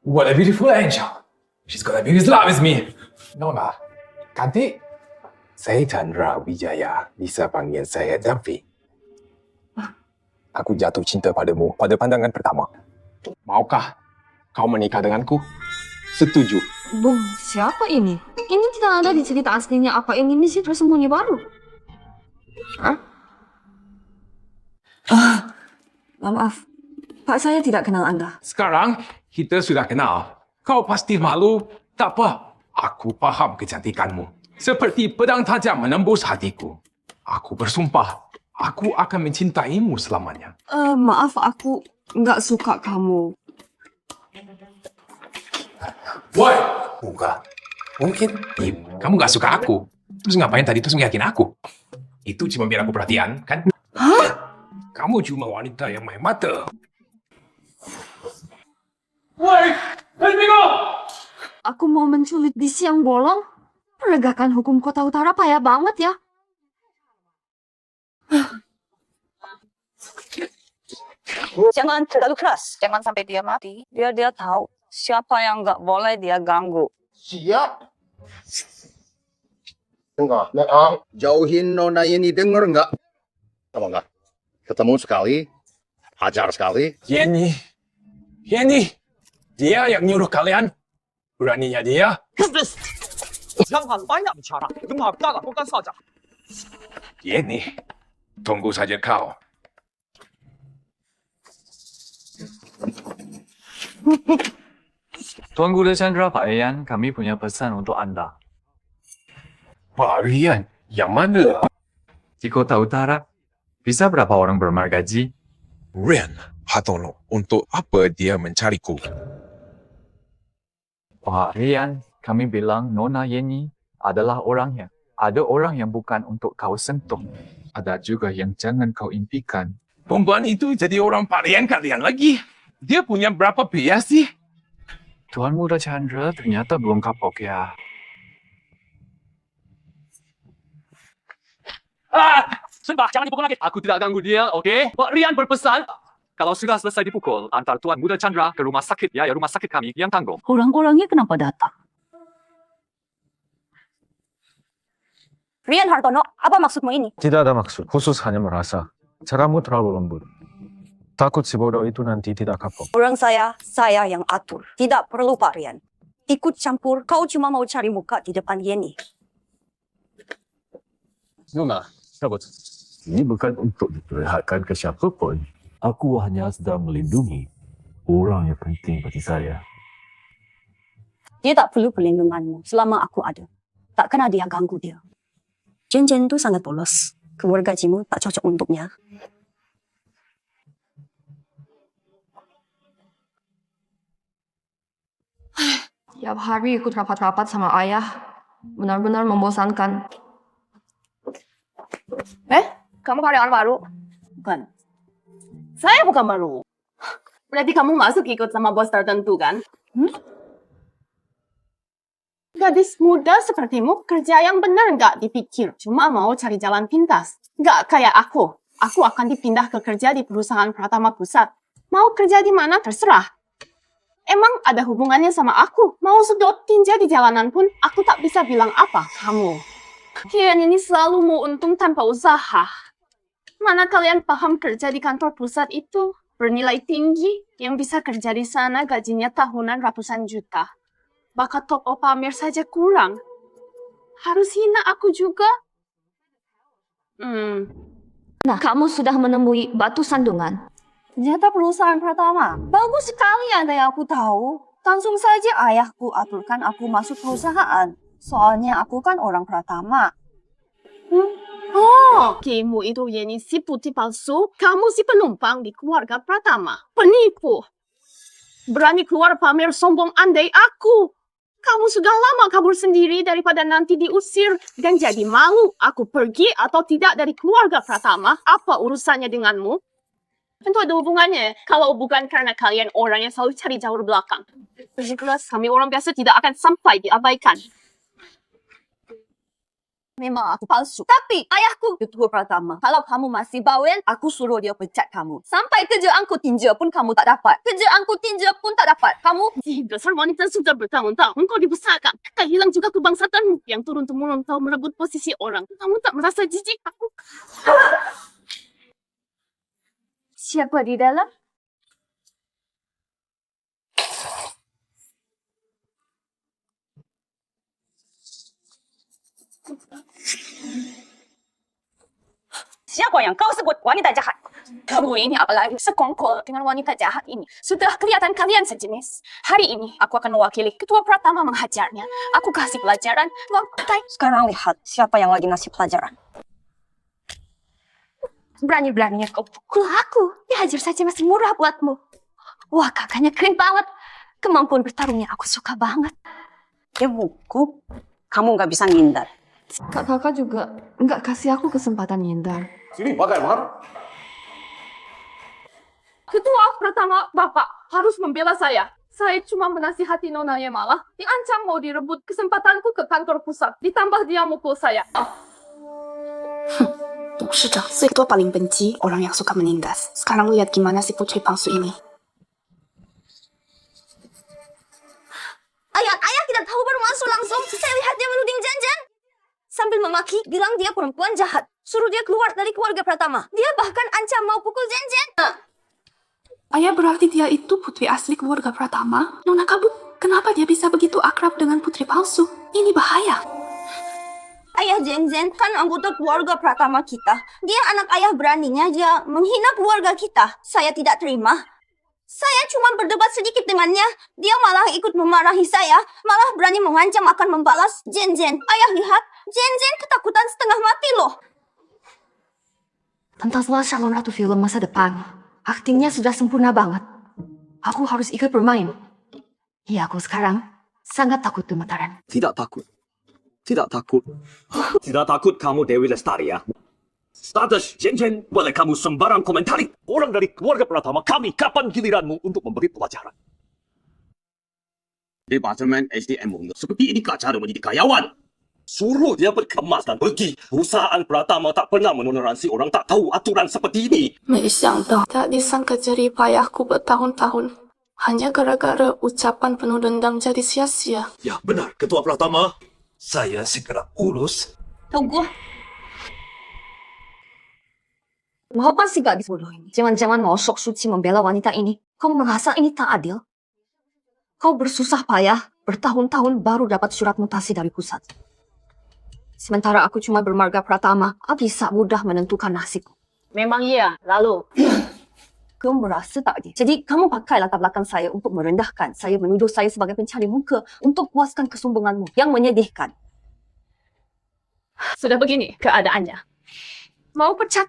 What a beautiful angel. She's gonna be with love with me. Nona, cantik. Saya Chandra Wijaya, bisa panggil saya Davi. Aku jatuh cinta padamu pada pandangan pertama. Maukah kau menikah denganku? Setuju. Bung, siapa ini? Ini tidak ada di cerita aslinya. Apa ini sih tersembunyi baru? Hah? Maaf, Pak, saya tidak kenal Anda. Sekarang kita sudah kenal. Kau pasti malu. Tak apa. Aku paham kecantikanmu. Seperti pedang tajam menembus hatiku. Aku bersumpah, aku akan mencintaimu selamanya. Maaf, aku nggak suka kamu. Woi! Buka. Mungkin kamu gak suka aku. Terus ngapain tadi terus ngeliatin aku? Itu cuma biar aku perhatian, kan? Hah? Kamu cuma wanita yang main mata. Woi! Hei, Aku mau menculik di siang bolong. Penegakan hukum Kota Utara payah banget ya. Jangan terlalu keras. Jangan sampai dia mati. Biar dia tahu siapa yang nggak boleh dia ganggu. Siap. Enggak, nah, jauhin Nona ini, denger enggak? Apa enggak? Ketemu sekali, hajar sekali. Yenny, dia yang nyuruh kalian. Beraninya dia. Jangan banyak bicara. Dengarkan lakukan saja. Yenny, tunggu saja kau. Tuan Guru Chandra, Pak Ian, kami punya pesan untuk anda. Pak Rian, yang mana? Di Kota Utara, bisa berapa orang bermargaji? Rian, Hatono, untuk apa dia mencariku? Pak Rian, kami bilang Nona Yenny adalah orangnya. Ada orang yang bukan untuk kau sentuh. Ada juga yang jangan kau impikan. Perempuan itu jadi orang Pak Rian kalian lagi. Dia punya berapa biaya sih? Tuan Muda Chandra ternyata belum kapok ya. Sembah, jangan dipukul lagi. Aku tidak ganggu dia, oke? Pak Rian berpesan, kalau sudah selesai dipukul, antar Tuan Muda Chandra ke rumah sakit ya, rumah sakit kami yang tanggung. Orang-orangnya kenapa datang? Rian Hartono, apa maksudmu ini? Tidak ada maksud, khusus hanya merasa. Caramu terlalu lembut. Takut si bodoh itu nanti tidak kapok. Orang saya yang atur. Tidak perlu Pak Rian. Ikut campur, kau cuma mau cari muka di depan Yenny. Nona, cabut. Ini bukan untuk diperlihatkan ke siapapun. Aku hanya sedang melindungi orang yang penting bagi saya. Dia tak perlu perlindunganmu selama aku ada. Tak kena dia ganggu dia. Jen itu sangat polos. Keluarga Jimu tak cocok untuknya. Tiap hari ikut rapat-rapat sama ayah. Benar-benar membosankan. Kamu karyawan baru? Bukan. Saya bukan baru. Berarti kamu masuk ikut sama bos tertentu kan? Gadis muda sepertimu kerja yang benar nggak dipikir. Cuma mau cari jalan pintas. Nggak kayak aku. Aku akan dipindah ke kerja di perusahaan Pratama Pusat. Mau kerja di mana terserah. Emang ada hubungannya sama aku. Mau sedot tinja di jalanan pun aku tak bisa bilang apa kamu. Kalian ini selalu mau untung tanpa usaha. Mana kalian paham kerja di kantor pusat itu bernilai tinggi, yang bisa kerja di sana gajinya tahunan ratusan juta. Bakat toko pamer saja kurang. Harus hina aku juga? Nah, kamu sudah menemui batu sandungan. Ternyata perusahaan Pratama. Bagus sekali ada yang aku tahu. Langsung saja ayahku aturkan aku masuk perusahaan. Soalnya aku kan orang Pratama. Oh, kamu itu Yenny si putih palsu. Kamu si penumpang di keluarga Pratama. Penipu. Berani keluar pamer sombong andai aku. Kamu sudah lama kabur sendiri daripada nanti diusir dan jadi malu aku pergi atau tidak dari keluarga Pratama. Apa urusannya denganmu? Tentu ada hubungannya. Kalau bukan karena kalian orang yang selalu cari jalur belakang. Jelas kami orang biasa tidak akan sampai diabaikan. Memang aku palsu. Tapi ayahku ketua Pratama. Kalau kamu masih bawel, aku suruh dia pecat kamu. Sampai kerja angkut tinja pun kamu tak dapat. Kerja angkut tinja pun tak dapat. Kamu Dasar wanita sudah bertahun-tahun kau dibesarkan. Tak hilang juga kebangsatanmu yang turun-temurun tahu merebut posisi orang. Kamu tak merasa jijik? Aku... siapa di dalam? Siapa yang kau sebut wanita jahat? Kamu ini apalagi sekongkol dengan wanita jahat ini. Sudah kelihatan kalian sejenis. Hari ini aku akan mewakili ketua Pratama menghajarnya. Aku kasih pelajaran. Lantai. Sekarang lihat siapa yang lagi ngasih pelajaran. Berani-beraninya kau pukul aku. Dihajar saja masih murah buatmu. Wah, kakaknya keren banget. Kemampuan bertarungnya aku suka banget. Ya buku, kamu nggak bisa ngindar. Kakak juga nggak kasih aku kesempatan ngindar. Sini, pakai, Mar. Ketua Pratama, Bapak harus membela saya. Saya cuma menasihati Nonanya malah diancam mau direbut kesempatanku ke kantor pusat. Ditambah dia mukul saya. 董事长最多paling benci orang yang suka menindas. Sekarang lihat gimana si putri palsu ini. Ayah tidak tahu baru masuk langsung. Saya lihat dia menuding Janjan. Sambil memaki, bilang dia perempuan jahat. Suruh dia keluar dari keluarga Pratama. Dia bahkan ancam mau pukul Janjan. Ayah berarti dia itu putri asli keluarga Pratama? Nona Kabut, kenapa dia bisa begitu akrab dengan putri palsu? Ini bahaya. Ayah Janjan kan anggota keluarga Pratama kita. Dia anak ayah beraninya dia menghina keluarga kita. Saya tidak terima. Saya cuma berdebat sedikit dengannya. Dia malah ikut memarahi saya. Malah berani mengancam akan membalas Janjan. Ayah lihat, Janjan ketakutan setengah mati loh. Tentang calon ratu film masa depan. Aktingnya sudah sempurna banget. Aku harus ikut bermain. Iya, aku sekarang sangat takut gemetaran. Tidak takut. Tidak takut. Tidak takut kamu Dewi Lestari ya? Status Jen boleh kamu sembarang komentari. Orang dari keluarga Pratama kami, kapan giliranmu untuk memberi pelajaran? Departemen SDM seperti ini kah cara menjadi karyawan? Suruh dia berkemas dan pergi. Perusahaan Pratama tak pernah menoleransi orang tak tahu aturan seperti ini. 没想到 tak disangka jerih payahku bertahun-tahun. Hanya gara-gara ucapan penuh dendam jadi sia-sia. Ya benar, Ketua Pratama. Saya segera urus. Tunggu. Mau apa sih gadis bodoh ini? Jangan-jangan mau sok suci membela wanita ini. Kau merasa ini tak adil? Kau bersusah payah, bertahun-tahun baru dapat surat mutasi dari pusat. Sementara aku cuma bermarga Pratama, aku bisa mudah menentukan nasibku. Memang iya, lalu. Kamu merasa tak adil? Jadi kamu pakai latar belakang saya untuk merendahkan. Saya menuduh saya sebagai pencari muka untuk puaskan kesombonganmu yang menyedihkan. Sudah begini keadaannya. Mau pecat?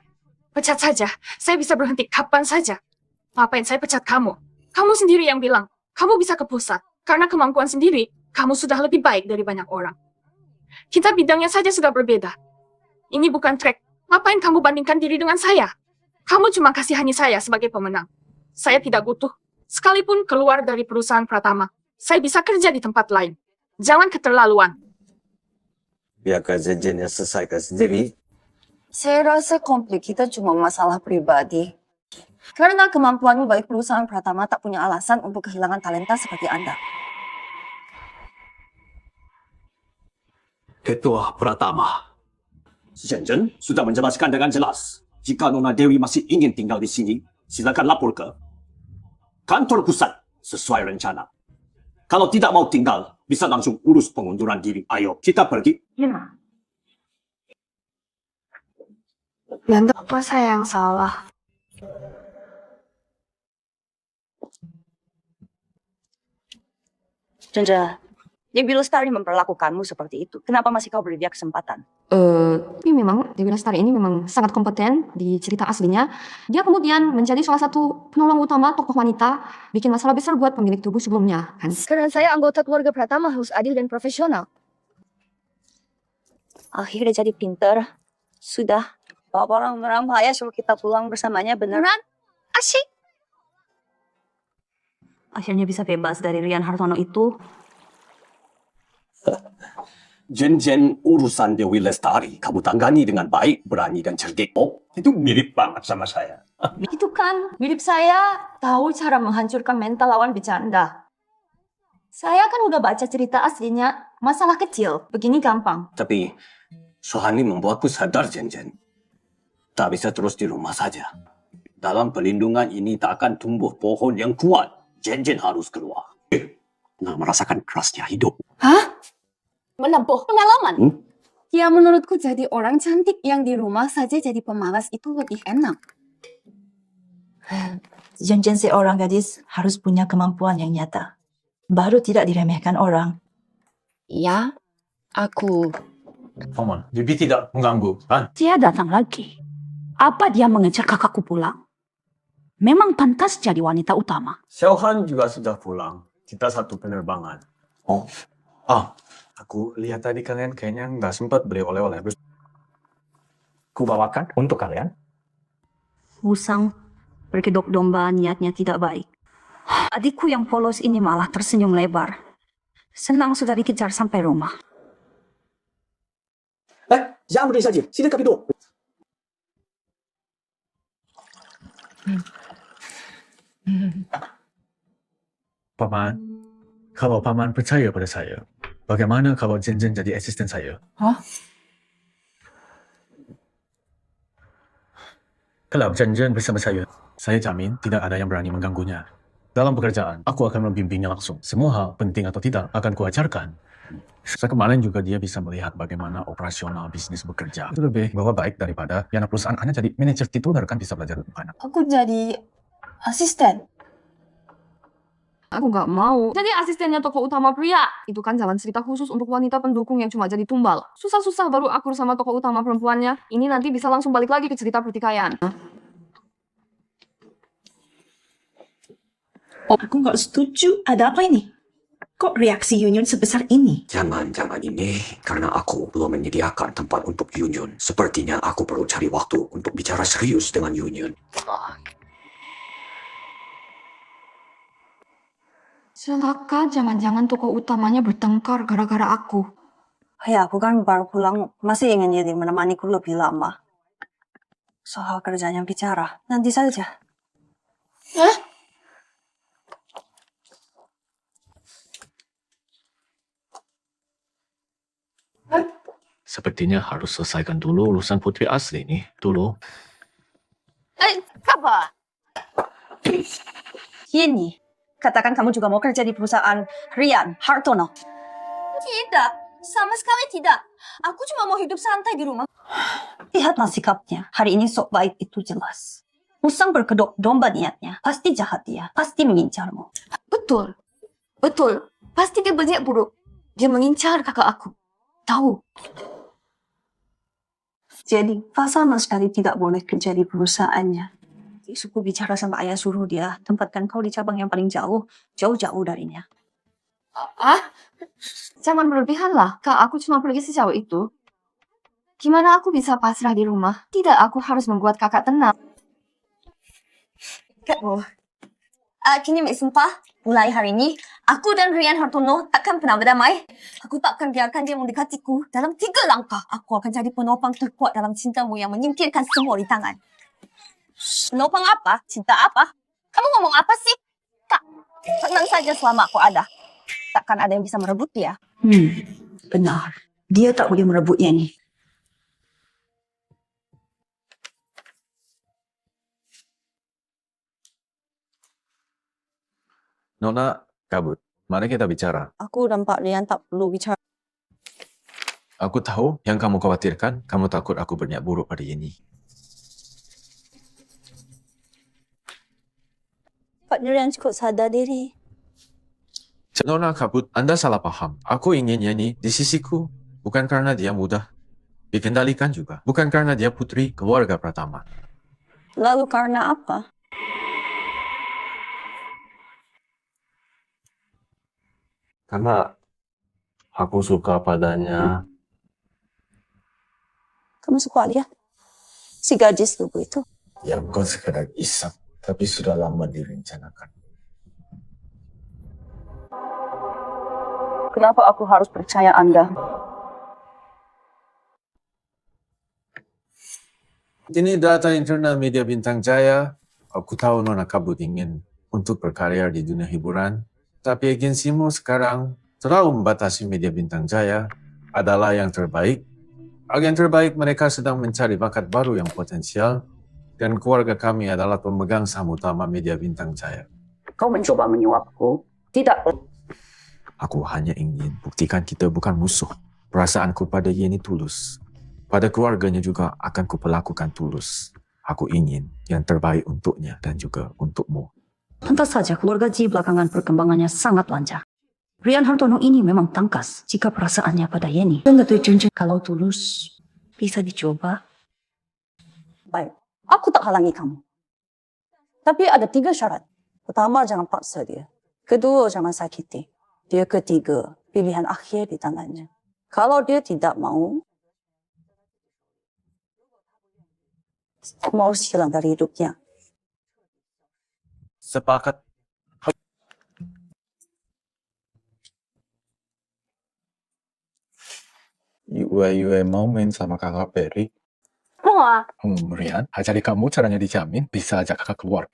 Pecat saja. Saya bisa berhenti kapan saja. Ngapain saya pecat kamu? Kamu sendiri yang bilang, kamu bisa ke pusat. Karena kemampuan sendiri, kamu sudah lebih baik dari banyak orang. Kita bidangnya saja sudah berbeda. Ini bukan track. Ngapain kamu bandingkan diri dengan saya? Kamu cuma kasihani saya sebagai pemenang. Saya tidak butuh. Sekalipun keluar dari perusahaan Pratama, saya bisa kerja di tempat lain. Jangan keterlaluan. Biarkan Jen selesaikan sendiri. Saya rasa konflik kita cuma masalah pribadi. Karena kemampuanmu baik perusahaan Pratama tak punya alasan untuk kehilangan talenta seperti Anda. Ketua Pratama. Jen sudah menjelaskan dengan jelas. Jika Nona Dewi masih ingin tinggal di sini, silakan lapor ke kantor pusat sesuai rencana. Kalau tidak mau tinggal, bisa langsung urus pengunduran diri. Ayo, kita pergi. Ya. Dan apa saya yang salah? Chandra, Dewi Lestari memperlakukanmu seperti itu. Kenapa masih kau beri dia kesempatan? Tapi memang Dewi Lestari ini memang sangat kompeten di cerita aslinya. Dia kemudian menjadi salah satu penolong utama tokoh wanita, bikin masalah besar buat pemilik tubuh sebelumnya. Kan? Karena saya anggota keluarga Pratama harus adil dan profesional. Akhirnya jadi pintar. Sudah. Bapak orang bahaya suruh kita pulang bersamanya, beneran? Asyik. Akhirnya bisa bebas dari Rian Hartono itu. Jen urusan Dewi Lestari kamu tangani dengan baik, berani dan cerdik. Oh, itu mirip banget sama saya. Itu kan mirip saya. Tahu cara menghancurkan mental lawan bercanda. Saya kan udah baca cerita aslinya. Masalah kecil, begini gampang. Tapi Sohani membuatku sadar, Jen. Tak bisa terus di rumah saja. Dalam perlindungan ini tak akan tumbuh pohon yang kuat. Jen harus keluar. Nah, merasakan kerasnya hidup. Hah? Menempuh pengalaman? Ya menurutku jadi orang cantik yang di rumah saja jadi pemalas itu lebih enak. Jen seorang gadis harus punya kemampuan yang nyata. Baru tidak diremehkan orang. Ya, aku... Paman, Bibi tidak mengganggu, kan? Dia datang lagi. Apa dia mengejar kakakku pulang? Memang pantas jadi wanita utama. Xiaohan juga sudah pulang. Kita satu penerbangan. Oh, aku lihat tadi kalian kayaknya nggak sempat beli oleh-oleh. Ku bawakan untuk kalian. Usang berkedok domba niatnya tidak baik. Adikku yang polos ini malah tersenyum lebar. Senang sudah dikejar sampai rumah. Jangan berdiri saja. Silakan duduk. Paman, kalau Paman percaya pada saya, bagaimana kalau Jen jadi asisten saya? Hah? Kalau Jen bersama saya jamin tidak ada yang berani mengganggunya. Dalam pekerjaan, aku akan membimbingnya langsung. Semua hal, penting atau tidak, akan kuajarkan. Kemarin juga dia bisa melihat bagaimana operasional bisnis bekerja. Itu lebih bahwa baik daripada yang perusahaan Anda jadi manajer tituler kan bisa belajar lebih banyak. Aku jadi asisten. Aku nggak mau. Jadi asistennya tokoh utama pria. Itu kan jalan cerita khusus untuk wanita pendukung yang cuma jadi tumbal. Susah-susah baru akur sama tokoh utama perempuannya. Ini nanti bisa langsung balik lagi ke cerita pertikaian. Aku nggak setuju. Ada apa ini? Kok reaksi Yunyun sebesar ini? Jangan ini karena aku belum menyediakan tempat untuk Yunyun. Sepertinya aku perlu cari waktu untuk bicara serius dengan Yunyun. Celaka, jangan-jangan tokoh utamanya bertengkar gara-gara aku. Ya, aku kan baru pulang. Masih ingin jadi menemaniku lebih lama. Soal kerjanya bicara. Nanti saja. Hah? Sepertinya harus selesaikan dulu urusan putri asli nih. Dulu. Apa? Ini, katakan kamu juga mau kerja di perusahaan Rian Hartono. Tidak, sama sekali tidak. Aku cuma mau hidup santai di rumah. Lihatlah sikapnya. Hari ini sok baik itu jelas. Usang berkedok domba niatnya. Pasti jahat dia. Pasti mengincarmu. Betul. Pasti dia berniat buruk. Dia mengincar kakak aku. Tahu. Jadi, Pak sama sekali tidak boleh kerja di perusahaannya. Suku bicara sama ayah suruh dia tempatkan kau di cabang yang paling jauh darinya. Jangan berlebihan lah. Kak, aku cuma pergi sejauh itu. Gimana aku bisa pasrah di rumah? Tidak, aku harus membuat kakak tenang. Kak, kini Mek sumpah, mulai hari ini, aku dan Rian Hartono takkan pernah berdamai. Aku tak akan biarkan dia mendekatiku. Dalam 3 langkah, aku akan jadi penopang terkuat dalam cintamu yang menyingkirkan semua di tangan. Penopang apa? Cinta apa? Kamu ngomong apa sih? Kak, tenang saja selama aku ada. Takkan ada yang bisa merebut dia. Benar. Dia tak boleh merebutnya nih. Nona, kabut. Mari kita bicara. Aku dan Pak Rian tak perlu bicara. Aku tahu yang kamu khawatirkan, kamu takut aku berniat buruk pada Yeni. Pak Rian cukup sadar diri. Nona kabut, Anda salah paham. Aku ingin Yeni di sisiku. Bukan karena dia mudah dikendalikan juga. Bukan karena dia putri keluarga Pratama. Lalu karena apa? Karena aku suka padanya. Kamu suka dia? Si gadis lugu itu. Ya bukan sekedar isap. tapi sudah lama direncanakan. Kenapa aku harus percaya Anda? Ini data internal media Bintang Jaya. Aku tahu Nona Kabut ingin untuk berkarya di dunia hiburan, tapi agensimu sekarang terlalu membatasi media Bintang Jaya adalah yang terbaik. Agen terbaik mereka sedang mencari bakat baru yang potensial, dan keluarga kami adalah pemegang saham utama media Bintang Jaya. Kau mencoba menyuapku? Tidak. Aku hanya ingin buktikan kita bukan musuh. Perasaanku pada Yeni tulus. Pada keluarganya juga akan kuperlakukan tulus. Aku ingin yang terbaik untuknya dan juga untukmu. Pantas saja keluarga Ji belakangan perkembangannya sangat lancar. Rian Hartono ini memang tangkas jika perasaannya pada Yeni. Kalau tulus, bisa dicoba. Baik, aku tak halangi kamu. Tapi ada 3 syarat. Pertama, jangan paksa dia. Kedua, jangan sakiti. Dia ketiga, pilihan akhir di tangannya. Kalau dia tidak mau hilang dari hidupnya. Sepakat. Yue mau main sama kakak Peri. Mau ah? Rian, ajari kamu caranya dijamin bisa ajak kakak keluar.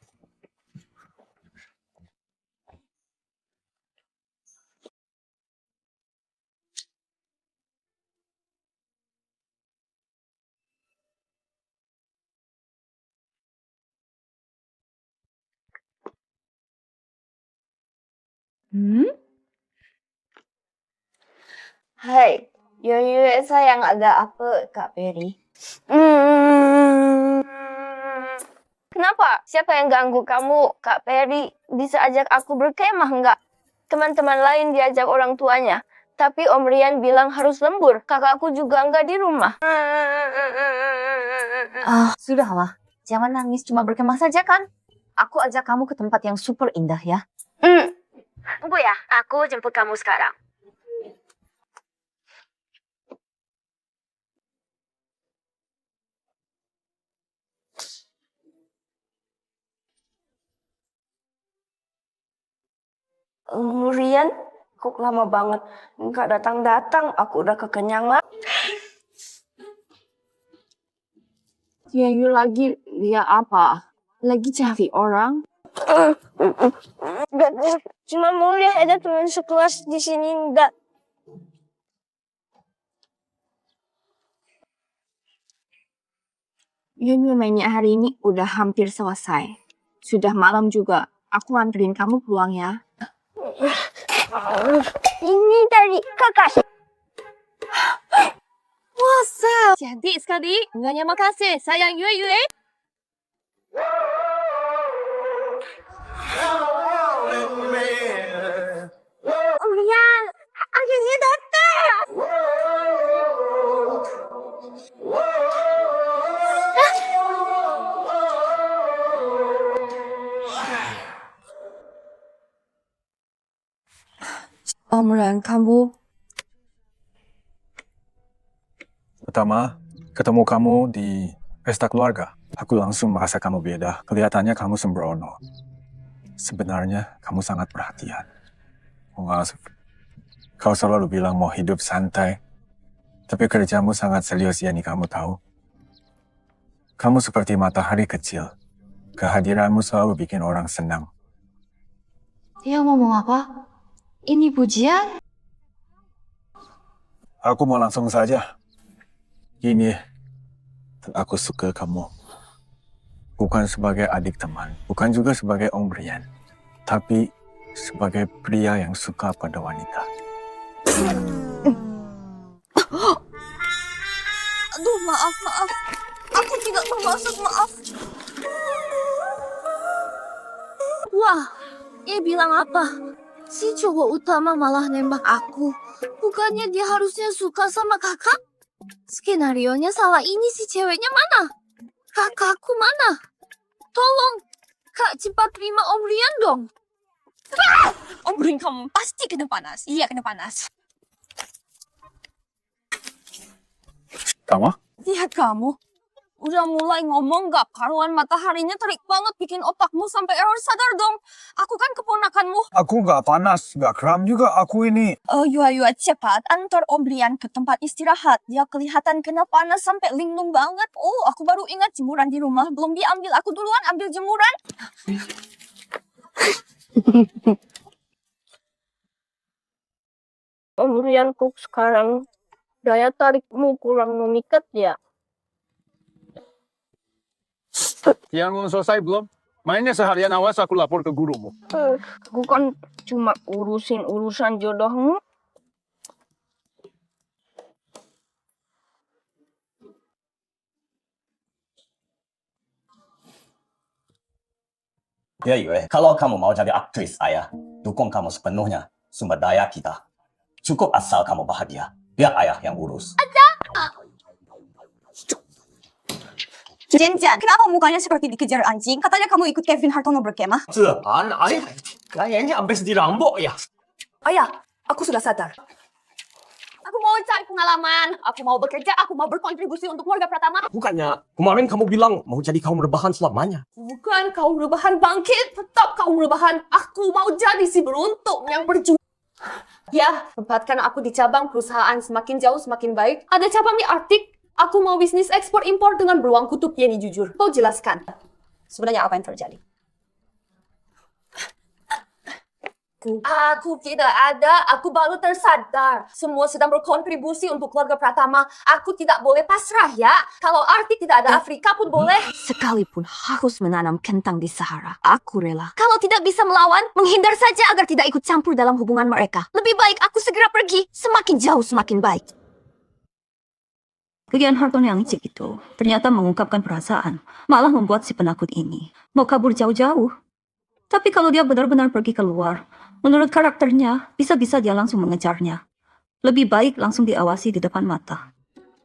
Hai, Yoyo sayang ada apa Kak Peri? Kenapa? Siapa yang ganggu kamu, Kak Peri? Bisa ajak aku berkemah enggak? Teman-teman lain diajak orang tuanya. Tapi Om Rian bilang harus lembur. Kakakku juga enggak di rumah. Sudahlah. Jangan nangis, cuma berkemah saja kan? Aku ajak kamu ke tempat yang super indah ya. Tunggu ya, aku jemput kamu sekarang. Rian, kok lama banget nggak datang-datang. Aku udah kekenyang, Mak. Yayu lagi lihat apa? Lagi cari orang? Enggak, cuma mau lihat ada teman sekelas di sini enggak. Yayu mainnya hari ini udah hampir selesai. Sudah malam juga. Aku anterin kamu pulang ya. Ini dari kakak. Wah, Sal. Cantik sekali. Bunganya makasih. Sayang Yue. Rian, akhirnya datang. Om Rian, kamu... Pertama, ketemu kamu di pesta keluarga. Aku langsung merasa kamu beda. Kelihatannya kamu sembrono. Sebenarnya kamu sangat perhatian. Kau selalu bilang mau hidup santai. Tapi kerjamu sangat serius, Yani, kamu tahu. Kamu seperti matahari kecil. Kehadiranmu selalu bikin orang senang. Dia ngomong apa? Ini pujian? Aku mau langsung saja. Gini, aku suka kamu. Bukan sebagai adik teman, bukan juga sebagai Om Rian, tapi sebagai pria yang suka pada wanita. Aduh, maaf. Aku tidak bermaksud, maaf. Wah, dia bilang apa? Si cowok utama malah nembak aku. Bukannya dia harusnya suka sama kakak? Skenarionya salah ini si ceweknya mana? Kakakku mana? Tolong, Kak cepat terima Om Rian dong. Om Rian kamu pasti kena panas. Iya, kena panas. Kamu? Lihat kamu. Udah mulai ngomong gak karuan, mataharinya terik banget bikin otakmu sampai error. Sadar dong, aku kan keponakanmu. Aku nggak panas, nggak kram juga aku ini. Yua cepat antar Om Rian ke tempat istirahat. Dia kelihatan kena panas sampai linglung banget. Oh, aku baru ingat jemuran di rumah belum diambil. Aku duluan ambil jemuran. Om Rian Cook sekarang daya tarikmu kurang memikat ya. Yang belum selesai belum? Mainnya seharian, awas aku lapor ke gurumu. Aku kan cuma urusin urusan jodohmu. Ya Yue, kalau kamu mau jadi aktris, ayah dukung kamu sepenuhnya. Sumber daya kita. Cukup asal kamu bahagia. Biar ayah yang urus. Jenjan, kenapa mukanya seperti dikejar anjing? Katanya kamu ikut Kevin Hartono berkemah. Cepan, ayah. Kayaknya habis dirampok ya. Ayah, aku sudah sadar. Aku mau cari pengalaman, aku mau bekerja, aku mau berkontribusi untuk keluarga Pratama. Bukannya kemarin kamu bilang mau jadi kaum rebahan selamanya. Bukan kaum rebahan bangkit, tetap kaum rebahan. Aku mau jadi si beruntung yang berjuang. Ya, tempatkan aku di cabang perusahaan semakin jauh semakin baik. Ada cabang di Arktik. Aku mau bisnis ekspor impor dengan beruang kutub. Yeni jujur, kau jelaskan. Sebenarnya apa yang terjadi? Aku tidak ada, aku baru tersadar. Semua sedang berkontribusi untuk keluarga Pratama. Aku tidak boleh pasrah ya. Kalau Arktik tidak ada, Afrika pun boleh. Sekalipun harus menanam kentang di Sahara, aku rela. Kalau tidak bisa melawan, menghindar saja agar tidak ikut campur dalam hubungan mereka. Lebih baik aku segera pergi. Semakin jauh, semakin baik. Kegiatan Hartono yang licik itu ternyata mengungkapkan perasaan, malah membuat si penakut ini mau kabur jauh-jauh. Tapi kalau dia benar-benar pergi keluar, menurut karakternya, bisa-bisa dia langsung mengejarnya. Lebih baik langsung diawasi di depan mata.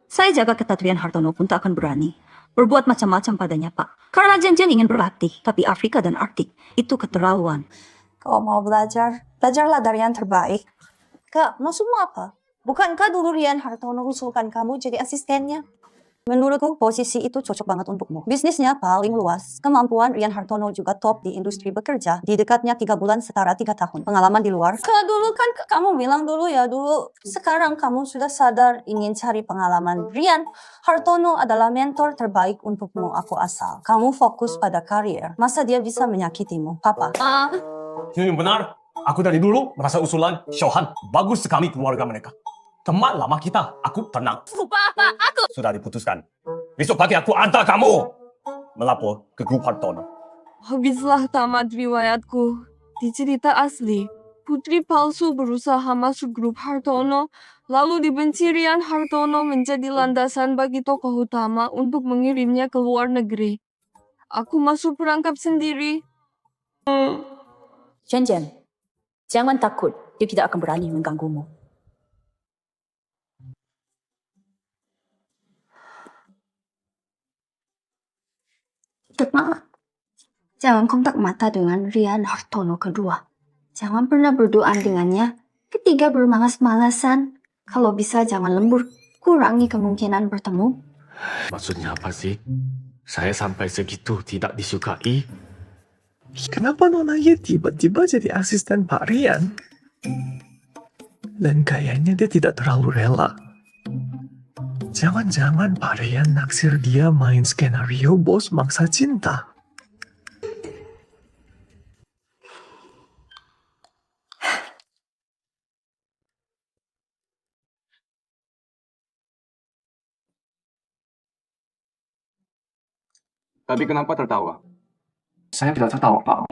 Saya jaga ketat Rian Hartono pun tak akan berani berbuat macam-macam padanya, Pak. Karena Jen ingin berlatih, tapi Afrika dan Arktik itu keterlaluan. Kalau mau belajar, belajarlah dari yang terbaik. Kak, maksudmu apa? Bukankah dulu Rian Hartono usulkan kamu jadi asistennya? Menurutku, posisi itu cocok banget untukmu. Bisnisnya paling luas. Kemampuan Rian Hartono juga top di industri bekerja. Di dekatnya 3 bulan setara 3 tahun. Pengalaman di luar. Dulu kan kamu bilang dulu ya dulu. Sekarang kamu sudah sadar ingin cari pengalaman. Rian Hartono adalah mentor terbaik untukmu, aku asal. Kamu fokus pada karier. Masa dia bisa menyakitimu, Papa? Ini benar. Aku dari dulu merasa usulan Shohan bagus sekali keluarga mereka. Teman lama kita, aku tenang. Papa, aku... Sudah diputuskan. Besok pagi aku antar kamu melapor ke grup Hartono. Habislah tamat riwayatku. Di cerita asli, putri palsu berusaha masuk grup Hartono, lalu dibenci Rian Hartono menjadi landasan bagi tokoh utama untuk mengirimnya ke luar negeri. Aku masuk perangkap sendiri. Jen, jangan takut. Dia tidak akan berani mengganggumu. Tetap, jangan kontak mata dengan Rian Hartono kedua. Jangan pernah berdoa dengannya. Ketiga, bermalas-malasan. Kalau bisa jangan lembur. Kurangi kemungkinan bertemu. Maksudnya apa sih? Saya sampai segitu tidak disukai. Kenapa Nona Ye tiba-tiba jadi asisten Pak Rian? Dan kayaknya dia tidak terlalu rela. Jangan-jangan Pak Rian naksir dia main skenario bos mangsa cinta. Tapi kenapa tertawa? Saya tidak tertawa, Pak.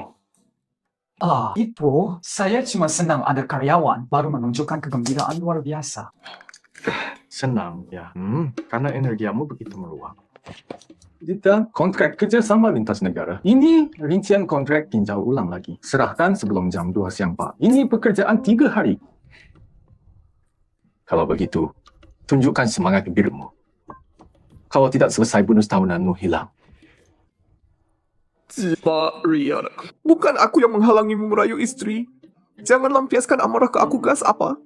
Itu saya cuma senang ada karyawan baru menunjukkan kegembiraan luar biasa. Senang ya, karena energiamu begitu meluap. Kita kontrak kerjasama lintas negara. Ini rincian kontrak tinjau ulang lagi. Serahkan sebelum jam 2 siang, Pak. Ini pekerjaan 3 hari. Kalau begitu, tunjukkan semangat gembiramu. Kalau tidak selesai bonus tahunanmu hilang. Pak Rian, bukan aku yang menghalangimu merayu istri. Jangan lampiaskan amarah ke aku, gas apa?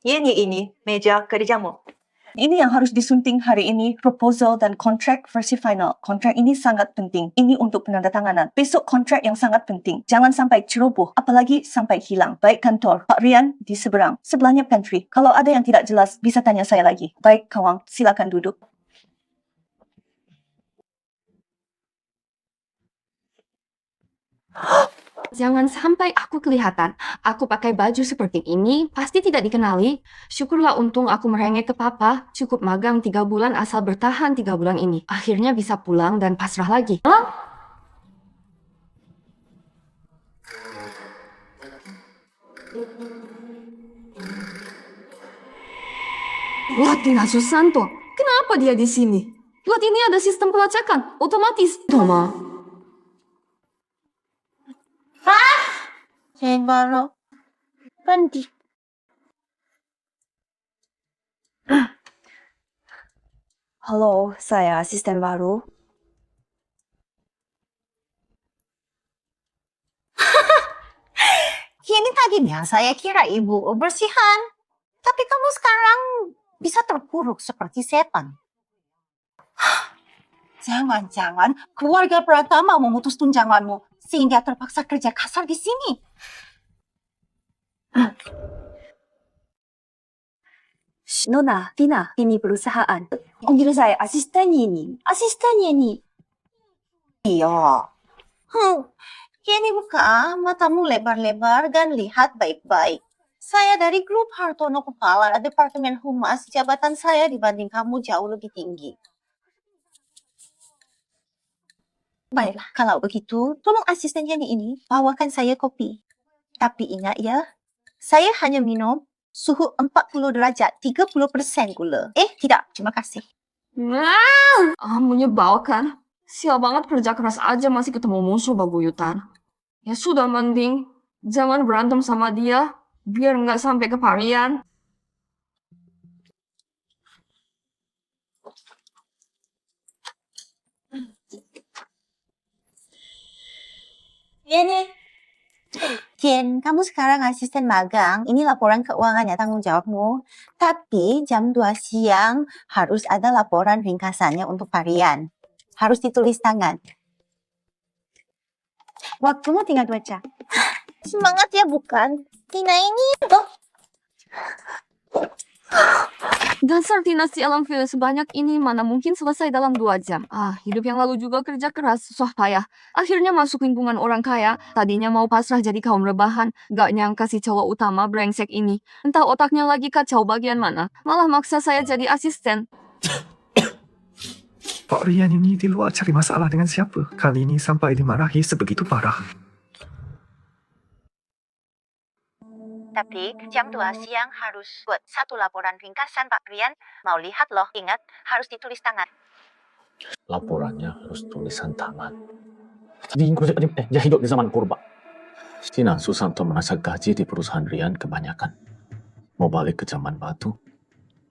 Ini meja kerjamu. Ini yang harus disunting hari ini, proposal dan kontrak versi final. Kontrak ini sangat penting. Ini untuk penandatanganan. Besok kontrak yang sangat penting. Jangan sampai ceroboh, apalagi sampai hilang. Baik kantor, Pak Rian di seberang. Sebelahnya pantry. Kalau ada yang tidak jelas, bisa tanya saya lagi. Baik kawan, silakan duduk. Jangan sampai aku kelihatan. Aku pakai baju seperti ini, pasti tidak dikenali. Syukurlah untung aku merengek ke papa. Cukup magang 3 bulan asal bertahan 3 bulan ini. Akhirnya bisa pulang dan pasrah lagi. Latina Susanto, kenapa dia di sini? Lihat ini ada sistem pelacakan, otomatis. Toma. Jane baru. Berhenti. Halo, saya asisten baru. Ini tadinya saya kira ibu bersihan. Tapi kamu sekarang bisa terpuruk seperti setan. Jangan-jangan keluarga Pratama memutus tunjanganmu sehingga terpaksa kerja kasar di sini. Nona, Tina, ini perusahaan. Panggil saya asistennya ini. Asistennya ini. Iya. Kini buka matamu lebar-lebar dan lihat baik-baik. Saya dari grup Hartono, kepala Departemen Humas. Jabatan saya dibanding kamu jauh lebih tinggi. Baiklah, kalau begitu, tolong asistennya ini bawakan saya kopi. Tapi ingat ya, saya hanya minum suhu 40 derajat, 30% gula. Tidak, terima kasih. Menyebalkan. Sial banget kerja keras aja masih ketemu musuh babuyutan. Ya sudah mending, jangan berantem sama dia, biar nggak sampai ke Parian. Jen, kamu sekarang asisten magang. Ini laporan keuangannya, tanggung jawabmu. Tapi jam 2 siang harus ada laporan ringkasannya untuk harian. Harus ditulis tangan. Waktumu tinggal 2 jam. Semangat ya, bukan? Tina ini tuh. Dasar Tina si alam film sebanyak ini mana mungkin selesai dalam 2 jam. Hidup yang lalu juga kerja keras, susah payah. Akhirnya masuk lingkungan orang kaya. Tadinya mau pasrah jadi kaum rebahan. Gak nyangka si cowok utama brengsek ini. Entah otaknya lagi kacau bagian mana. Malah maksa saya jadi asisten. Pak Rian ini di luar cari masalah dengan siapa? Kali ini sampai dimarahi sebegitu parah. Tapi jam 2 siang harus buat 1 laporan ringkasan, Pak Rian. Mau lihat loh, ingat harus ditulis tangan. Laporannya harus tulisan tangan. Dia hidup di zaman purba. Tina Susanto merasa gaji di perusahaan Rian kebanyakan. Mau balik ke zaman batu.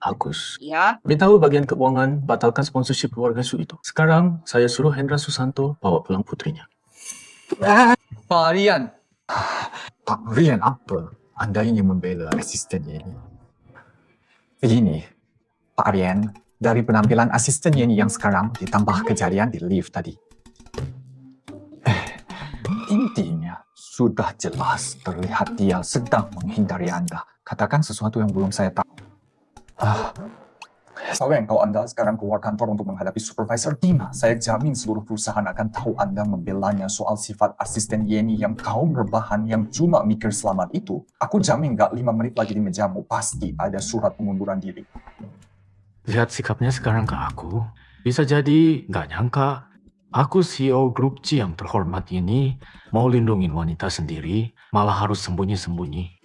Agus. Ya. Beritahu bagian keuangan batalkan sponsorship keluarga Su itu. Sekarang saya suruh Hendra Susanto bawa pulang putrinya. Pak Rian. Pak Rian apa? Anda ingin membela asistennya ini? Begini, Pak Rian, dari penampilan asistennya ini yang sekarang ditambah kejadian di lift tadi. Intinya, sudah jelas terlihat dia sedang menghindari Anda. Katakan sesuatu yang belum saya tahu. Sayang kalau Anda sekarang keluar kantor untuk menghadapi supervisor Tina, saya jamin seluruh perusahaan akan tahu Anda membelanya soal sifat asisten Yeni yang kaum rebahan yang cuma mikir selamat itu. Aku jamin gak 5 menit lagi di mejamu pasti ada surat pengunduran diri. Lihat sikapnya sekarang ke aku. Bisa jadi nggak nyangka aku CEO grup C yang terhormat ini mau lindungin wanita sendiri, malah harus sembunyi-sembunyi.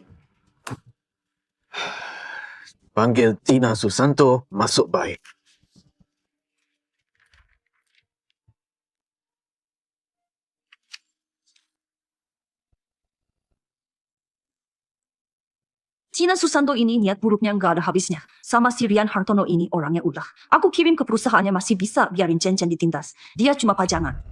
Panggil Tina Susanto masuk baik. Tina Susanto ini niat buruknya nggak ada habisnya. Sama si Rian Hartono ini orangnya ulah. Aku kirim ke perusahaannya masih bisa biarin Jen-Jen ditindas. Dia cuma pajangan.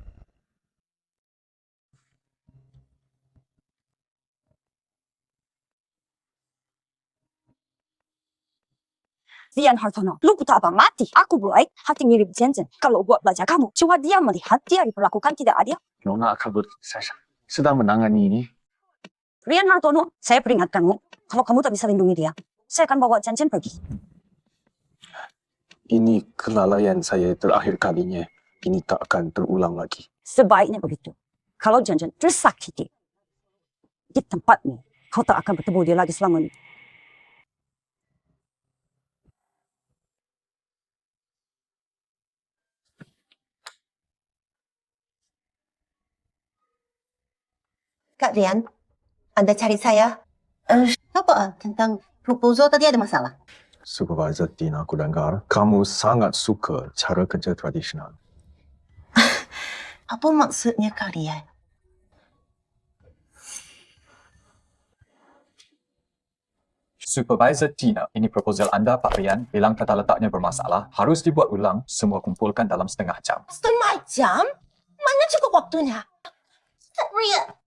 Rian Hartono, lu buta abang mati. Aku baik, hati mirip Jensen. Kalau buat belajar kamu, coba dia melihat dia diperlakukan tidak adil. Nona kabut saya sedang menangani ini. Rian Hartono, saya peringatkanmu, kalau kamu tak bisa lindungi dia, saya akan bawa Jensen pergi. Ini kelalaian saya terakhir kalinya. Ini tak akan terulang lagi. Sebaiknya begitu. Kalau Jensen tersakiti di tempatmu, kau tak akan bertemu dia lagi selamanya. Kak Rian, Anda cari saya. Apa? Tentang proposal tadi ada masalah? Supervisor Tina, aku dengar kamu sangat suka cara kerja tradisional. Apa maksudnya Kak Rian? Supervisor Tina, ini proposal anda Pak Rian. Bilang tata letaknya bermasalah. Harus dibuat ulang. Semua kumpulkan dalam setengah jam. Setengah jam? Mana cukup waktunya? Kak Rian.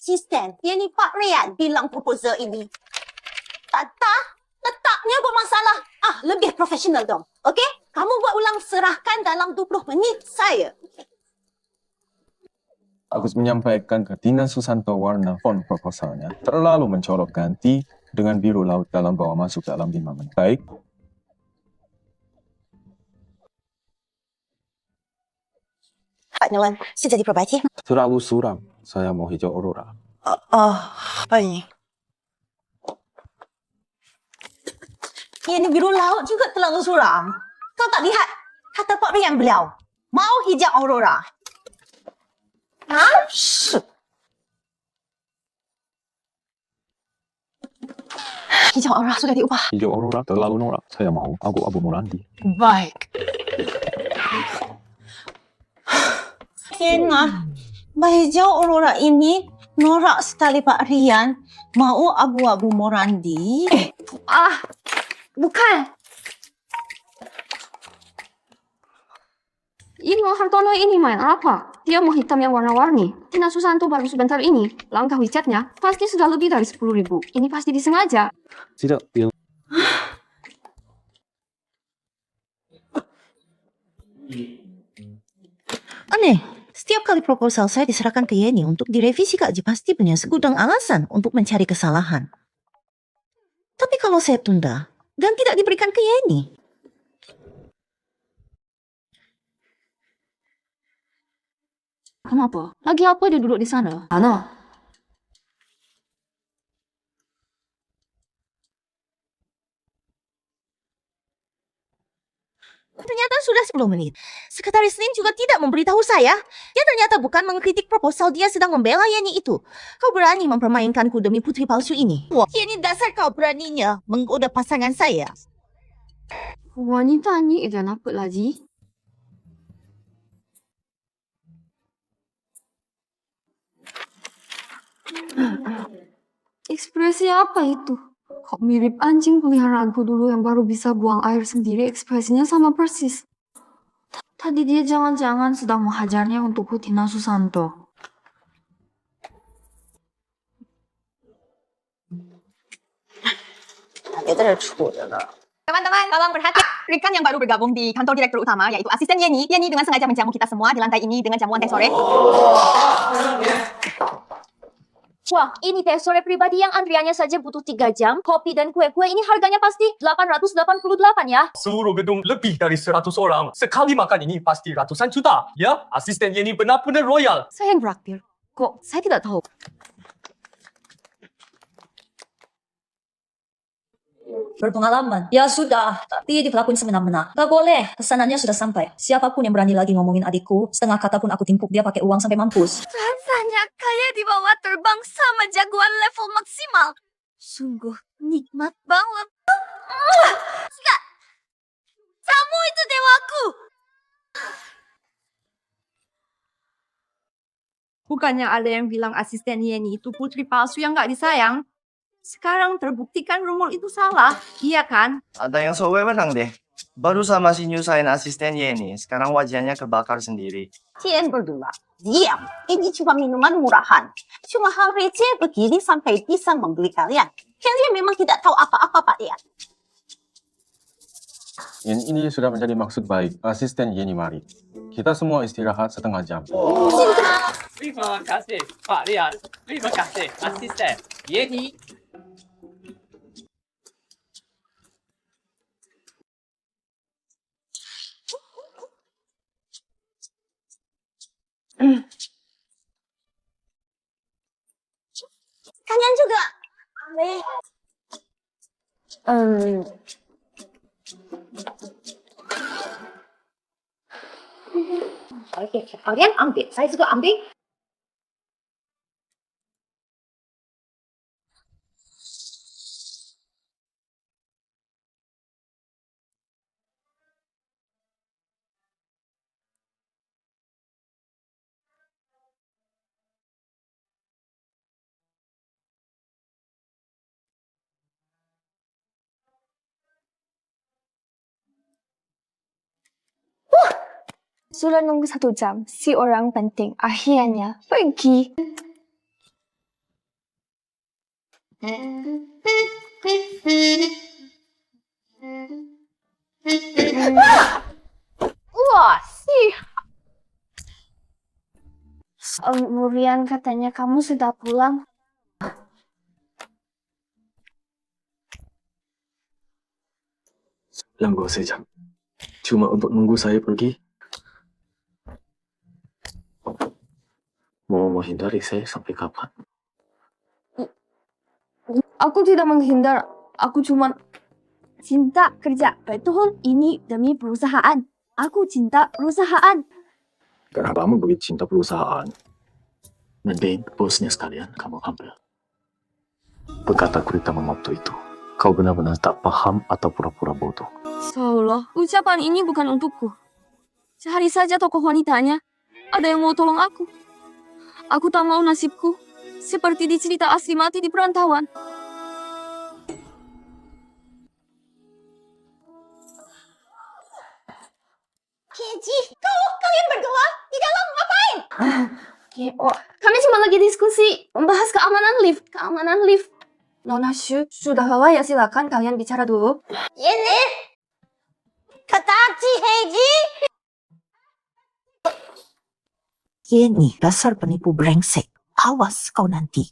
Asisten, yang ni Pak Rian bilang proposal ini. Tata, letaknya bermasalah. Lebih profesional dong. Okey? Kamu buat ulang, serahkan dalam 20 minit saya. Aku menyampaikan ke Tina Susanto warna font proposalnya terlalu mencolok, ganti dengan biru laut dalam bawah masuk dalam 5 menit. Baik. Pak Nolan, saya jadi perbaiki. Terlalu suram. Saya mau hijau aurora. Apa ini? Ini biru laut juga terlalu suram. Kau tak lihat kata Pak Rian beliau. Mau hijau aurora. Hijau aurora sudah diubah. Hijau aurora terlalu norak. Saya mau abu-abu Morandi. Baik. Kena. Hijau aurora ini norak sekali Pak Rian. Mau abu-abu Morandi. Bukan. Ino Hartono ini main apa? Dia mau hitam yang warna-warni. Tina Susanto baru sebentar ini. Langkah WeChat-nya pasti sudah lebih dari 10.000. Ini pasti disengaja. Tidak, Bill. Aneh. Setiap kali proposal saya diserahkan ke Yeni untuk direvisi, Kak Ji pasti punya segudang alasan untuk mencari kesalahan. Tapi kalau saya tunda dan tidak diberikan ke Yeni, Kenapa? Lagi apa dia duduk di sana? Ana. ternyata sudah 10 menit. Sekretaris Lin juga tidak memberitahu saya. Dia ternyata bukan mengkritik proposal, dia sedang membela Yeni itu. Kau berani mempermainkanku demi putri palsu ini. Wah, Yeni, dasar kau beraninya menggoda pasangan saya. Wanita ni dah apa lagi? Ekspresi apa itu? Kok mirip anjing peliharaanku dulu yang baru bisa buang air sendiri, ekspresinya sama persis. Tadi dia jangan-jangan sedang menghajarnya untukku Tina Susanto. Teman-teman, tolong perhatian. Rekan yang baru bergabung di kantor direktur utama, yaitu asisten Yeni. Yeni dengan sengaja menjamu kita semua di lantai ini dengan jamuan teh sore. Wah, ini teh sore pribadi yang antriannya saja butuh 3 jam. Kopi dan kue-kue ini harganya pasti 888 ya. Seluruh gedung lebih dari 100 orang. Sekali makan ini pasti ratusan juta. Ya, asisten Yeni benar-benar royal. Saya yang beraktir. Kok saya tidak tahu? Berpengalaman. Ya sudah, tapi diperlakukan semena-mena. Tak boleh, pesanannya sudah sampai. Siapapun yang berani lagi ngomongin adikku, setengah kata pun aku timpuk dia pakai uang sampai mampus. Rasanya kayak dibawa terbang sama jagoan level maksimal. Sungguh nikmat banget. Kamu itu dewaku. Bukannya ada yang bilang asisten Yeni itu putri palsu yang nggak disayang. Sekarang terbuktikan rumor itu salah, iya kan? Ada yang sowe menang deh. Barusan masih nyusahin asisten Yeni, sekarang wajahnya kebakar sendiri. Kalian berdua, diam. Ini cuma minuman murahan. Cuma hal receh begini sampai bisa membeli kalian. Kalian memang tidak tahu apa-apa, Pak Lian. Ini sudah menjadi maksud baik. Asisten Yeni mari. Kita semua istirahat setengah jam. Terima kasih, Pak Lian. Terima kasih, asisten Yeni. Kalian juga. Aneh. Oke, kalian ambil. Saya juga ambil. Sudah nunggu 1 jam, si orang penting akhirnya pergi. Wah, sih. Murian katanya kamu sudah pulang. Langgo sejam. Cuma untuk nunggu saya pergi. Mau menghindari saya sampai kapan? Aku tidak menghindar, aku cuma cinta kerja. Betul, ini demi perusahaan. Aku cinta perusahaan. Karena kamu begitu cinta perusahaan. Nanti bosnya sekalian kamu ambil. Berkata Kurita waktu itu. Kau benar-benar tak paham atau pura-pura bodoh. Saulah, ucapan ini bukan untukku. Cari saja tokoh wanitanya. Ada yang mau tolong aku. Aku tak mau nasibku seperti di cerita asli mati di perantauan. Keji, kalian berdua di dalam ngapain? Kami cuma lagi diskusi membahas keamanan lift. Keamanan lift. Nona Shu, sudah bawa ya, silakan kalian bicara dulu. Ini Katachi Heiji. Yeni, dasar penipu brengsek. Awas kau nanti.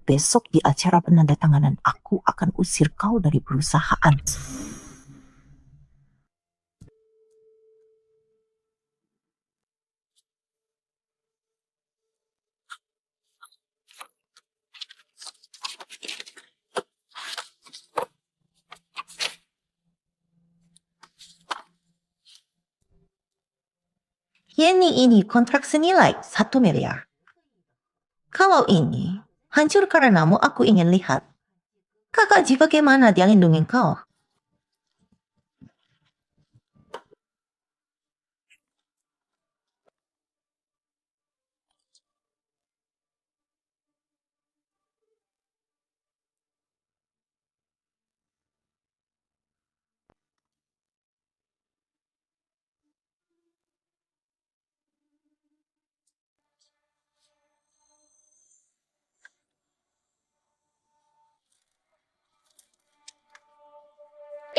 Besok di acara penandatanganan aku akan usir kau dari perusahaan. Yeni ini kontrak senilai 1 miliar. Kalau ini hancur karenamu, aku ingin lihat. Kakak Ji bagaimana dia lindungi kau?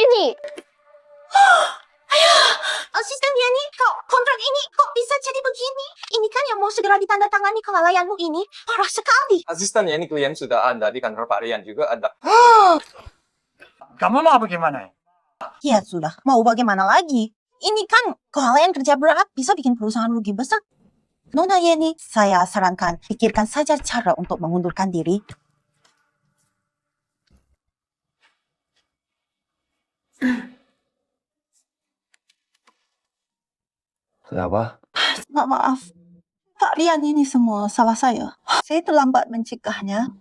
Ini. Asisten Yeni, kontrak ini kok bisa jadi begini? Ini kan yang mau segera ditandatangani kelalaianmu ini. Parah sekali. Asisten Yeni klien sudah ada di kantor Pak Rian juga ada. Kamu mau bagaimana? Ya sudah, mau bagaimana lagi? Ini kan kelalaian kerja berat bisa bikin perusahaan rugi besar. Nona Yeni, saya sarankan pikirkan saja cara untuk mengundurkan diri. Kenapa? Maaf, Pak Rian, ini semua salah saya. Saya terlambat mencegahnya.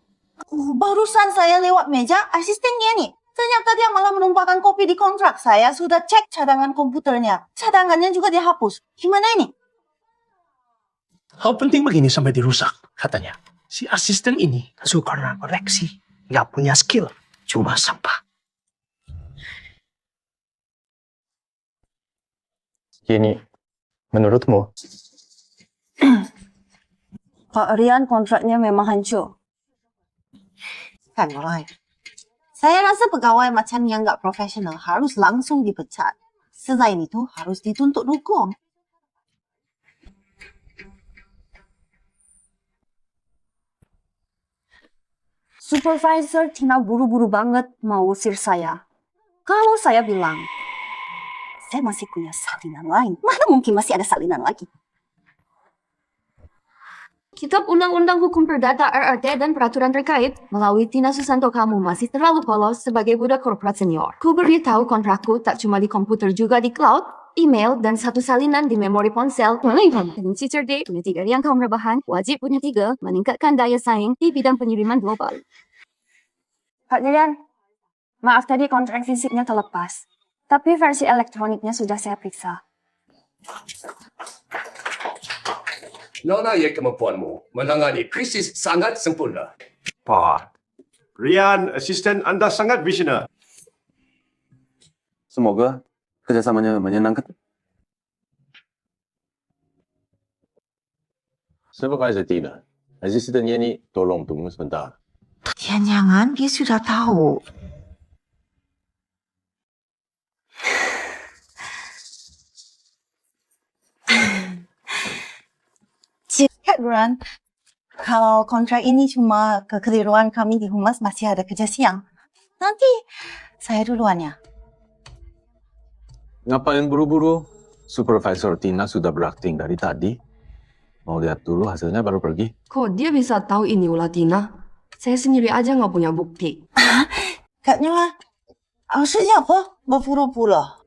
Barusan saya lewat meja asisten Yeni. Ternyata dia malah menumpahkan kopi di kontrak. Saya sudah cek cadangan komputernya. Cadangannya juga dihapus. Gimana ini? Hal penting begini sampai dirusak, katanya. Si asisten ini suka koreksi, nggak punya skill, cuma sampah. Ini, menurutmu? Pak Rian kontraknya memang hancur. Kan, Roy. Saya rasa pegawai macam yang nggak profesional harus langsung dipecat. Selain itu, harus dituntut hukum. Supervisor Tina buru-buru banget mau usir saya. Kalau saya bilang, saya masih punya salinan lain. Mana mungkin masih ada salinan lagi? Kitab Undang-Undang Hukum Perdata RRT dan peraturan terkait melalui Tina Susanto kamu masih terlalu polos sebagai budak korporat senior. Ku beritahu kontrakku tak cuma di komputer juga di cloud, email, dan satu salinan di memori ponsel. Dengan si cerdik, punya 3 yang kaum rebahan, wajib punya 3, meningkatkan daya saing di bidang pengiriman global. Pak Rian, maaf tadi kontrak fisiknya terlepas. Tapi versi elektroniknya sudah saya periksa. Nona ya kemampuanmu menangani krisis sangat sempurna. Pak, Rian, asisten Anda sangat visioner. Semoga kerjasamanya menyenangkan. Supervisor Tina, asisten Yeni tolong tunggu sebentar. Jangan, dia sudah tahu. Kak Duran, kalau kontrak ini cuma kekeliruan kami di humas masih ada kerja siang. Nanti saya duluan ya. Ngapain buru-buru? Supervisor Tina sudah berakting dari tadi. Mau lihat dulu hasilnya baru pergi. Kok dia bisa tahu ini ulah Tina? Saya sendiri aja nggak punya bukti. Kak Nyola, maksudnya apa? Berpura-pura.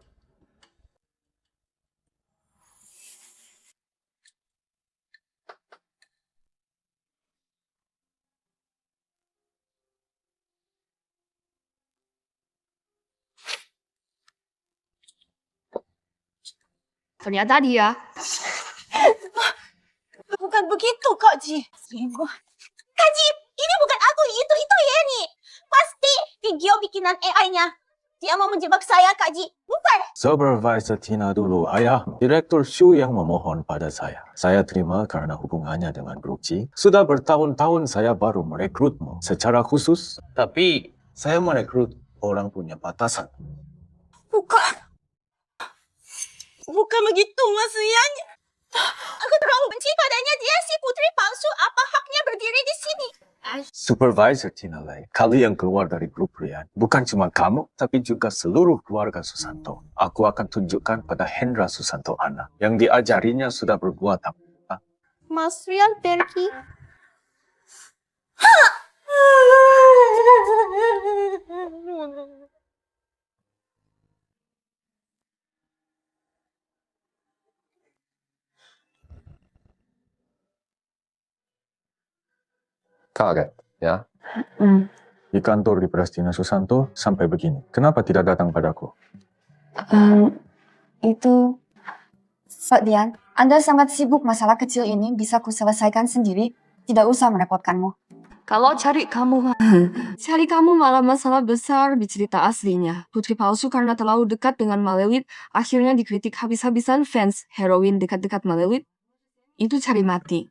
Ternyata dia. Bukan begitu, Kak Ji. Kak Ji, ini bukan aku, itu Yeni. Pasti video bikinan AI-nya. Dia mau menjebak saya, Kak Ji. Bukan. Supervisor Tina dulu, ayah. Direktur Shu yang memohon pada saya. Saya terima karena hubungannya dengan Brooke. Sudah bertahun-tahun saya baru merekrutmu secara khusus. Tapi saya merekrut orang punya batasan. Bukan begitu maksudnya. Aku terlalu benci padanya. Dia si putri palsu. Apa haknya berdiri di sini? Supervisor Tina Lei, kali yang keluar dari grup Rian, bukan cuma kamu, tapi juga seluruh keluarga Susanto. Aku akan tunjukkan pada Hendra Susanto anak yang diajarinya sudah berbuat apa. Mas Rian pergi. Kaget, ya? Di kantor di Prestina Susanto sampai begini. Kenapa tidak datang padaku? Itu... Pak Dian, Anda sangat sibuk masalah kecil ini bisa ku selesaikan sendiri. Tidak usah merepotkanmu. Kalau cari kamu malah masalah besar di cerita aslinya. Putri palsu karena terlalu dekat dengan Malelit, akhirnya dikritik habis-habisan fans heroin dekat-dekat Malelit. Itu cari mati.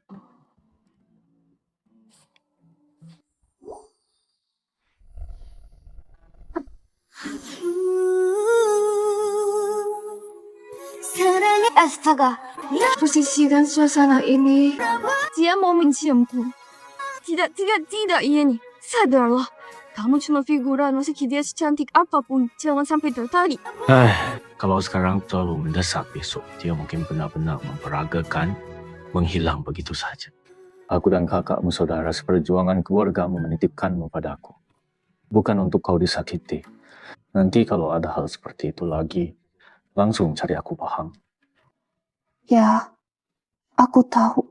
Astaga, posisi dan suasana ini, dia mau menciumku. Tidak, Yeni. Sadarlah, kamu cuma figuran, meski dia secantik apapun, jangan sampai tertarik. Kalau sekarang terlalu mendesak, besok dia mungkin benar-benar memperagakan, menghilang begitu saja. Aku dan kakakmu saudara seperjuangan keluargamu menitipkanmu padaku. Bukan untuk kau disakiti. Nanti kalau ada hal seperti itu lagi, langsung cari aku, paham? Ya, aku tahu.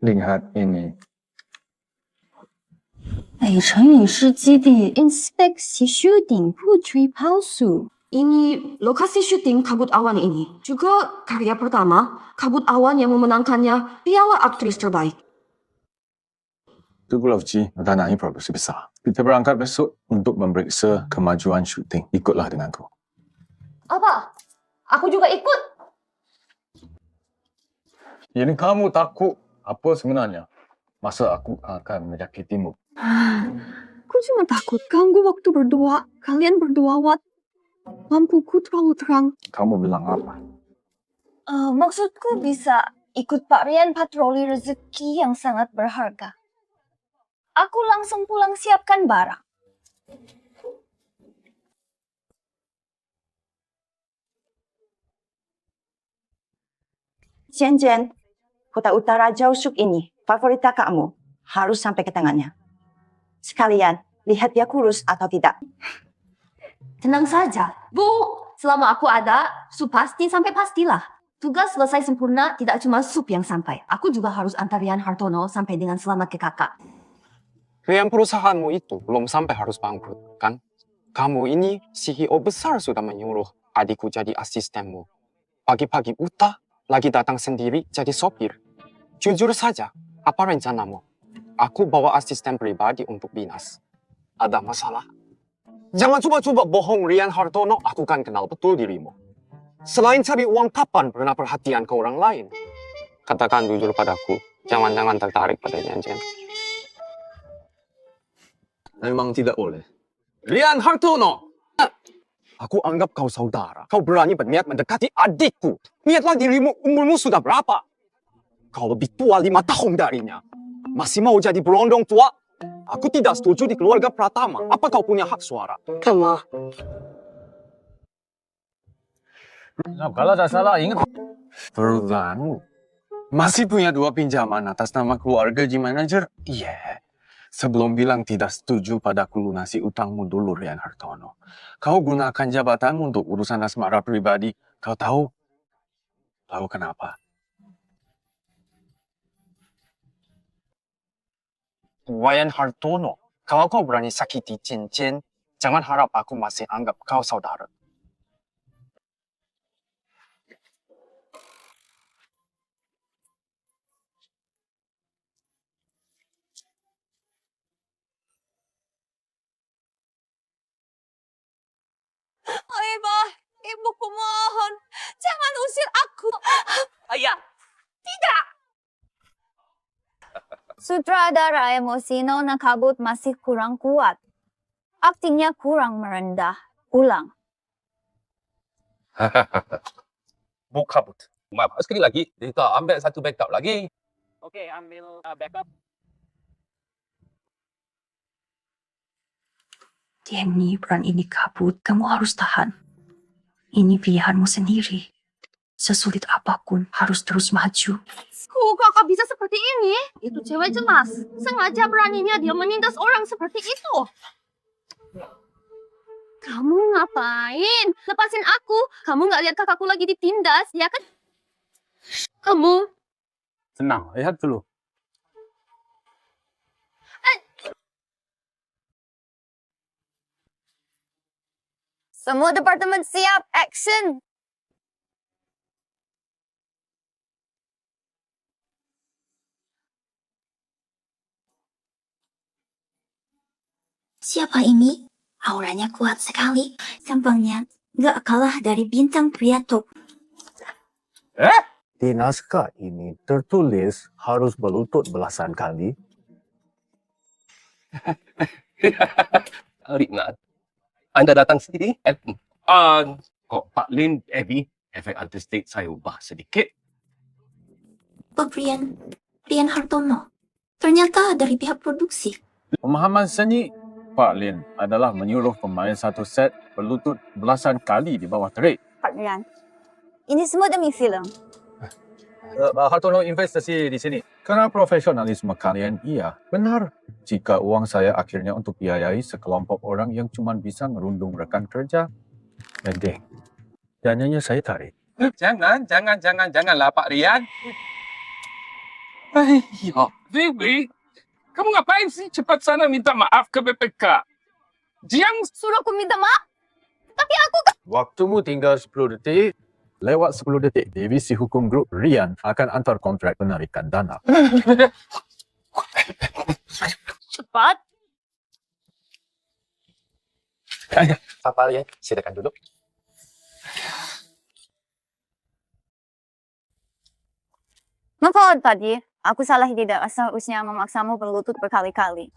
Lihat ini. 北辰影视基地 inspeksi syuting Putri Palsu. Ini lokasi syuting Kabut Awan ini. Juga karya pertama, Kabut Awan yang memenangkannya Piala Aktris Terbaik. Tunggu Lauci, dananya produksi besar. Kita berangkat besok untuk memeriksa kemajuan syuting. Ikutlah denganku. Apa? Aku juga ikut. Ini kamu takut apa sebenarnya? Masa aku akan menyakitimu? Aku cuma takut ganggu waktu berdoa. Kalian berdoa, Wat. Lampuku terlalu terang. Kamu bilang apa? Maksudku bisa ikut Pak Rian patroli rezeki yang sangat berharga. Aku langsung pulang siapkan barang. Jen, kota utara jauh suk ini, favorit kakakmu, harus sampai ke tangannya. Sekalian, lihat dia kurus atau tidak. Tenang saja. Bu, selama aku ada, sup pasti sampai pastilah. Tugas selesai sempurna, tidak cuma sup yang sampai. Aku juga harus antar Rian Hartono sampai dengan selamat ke kakak. Rian, perusahaanmu itu belum sampai harus bangkrut, kan? Kamu ini CEO besar sudah menyuruh adikku jadi asistenmu. Pagi-pagi Uta lagi datang sendiri jadi sopir. Jujur saja, apa rencanamu? Aku bawa asisten pribadi untuk Binas. Ada masalah? Jangan coba-coba bohong, Rian Hartono. Aku kan kenal betul dirimu. Selain cari uang, kapan pernah perhatian ke orang lain? Katakan jujur padaku. Jangan-jangan tertarik padanya, Jen. Memang tidak boleh. Rian Hartono! Aku anggap kau saudara. Kau berani berniat mendekati adikku. Lihatlah dirimu, umurmu sudah berapa? Kau lebih tua 5 tahun darinya. Masih mau jadi berondong tua? Aku tidak setuju di keluarga Pratama. Apa kau punya hak suara? Kamu. Nah, kalau tak salah, ingat. Perlahan. Masih punya 2 pinjaman atas nama keluarga G-Manager? Iya. Yeah. Sebelum bilang tidak setuju padaku lunasi utangmu dulu, Rian Hartono. Kau gunakan jabatanmu untuk urusan asmara pribadi. Kau tahu? Tahu kenapa? Rian Hartono, kalau kau berani sakiti Jen, jangan harap aku masih anggap kau saudara. Ayah, ibuku mohon, jangan usir aku. Ayah, tidak. Sutradara emosi Nona Kabut masih kurang kuat. Aktingnya kurang merendah. Ulang. Bu Kabut. Maaf, sekali lagi. Kita ambil satu backup lagi. Okey, ambil backup. Denny, peran ini Kabut. Kamu harus tahan. Ini pilihanmu sendiri. Sesulit apapun, harus terus maju. Kok kakak bisa seperti ini? Itu cewek jelas. Sengaja beraninya dia menindas orang seperti itu. Kamu ngapain? Lepasin aku. Kamu nggak lihat kakakku lagi ditindas, ya kan? Kamu. Tenang, lihat dulu. Semua departemen siap. Action. Siapa ini? Auranya kuat sekali. Tampangnya nggak kalah dari bintang pria top. Di naskah ini tertulis harus berlutut belasan kali. Ringan. Anda datang sendiri? Kok Pak Lin, Abby, efek artistik saya ubah sedikit. Pak Rian Hartono. Ternyata dari pihak produksi. Pemahaman seni Pak Lin adalah menyuruh pemain satu set berlutut belasan kali di bawah terik. Pak Rian, ini semua demi film. Hartono investasi di sini. Karena profesionalisme kalian, iya, benar. Jika uang saya akhirnya untuk biayai sekelompok orang yang cuma bisa merundung rekan kerja, mending dananya saya tarik. Janganlah Pak Rian. Ayah, Vivi. Kamu ngapain sih? Cepat sana minta maaf ke BPK. Jiang Suruh aku minta maaf. Tapi aku Waktumu tinggal 10 detik. Lewat 10 detik, Divisi Hukum Grup Rian akan antar kontrak penarikan dana. cepat. Pak Lian, silakan duduk. Maaf tadi, aku salah tidak seharusnya memaksamu berlutut berkali-kali.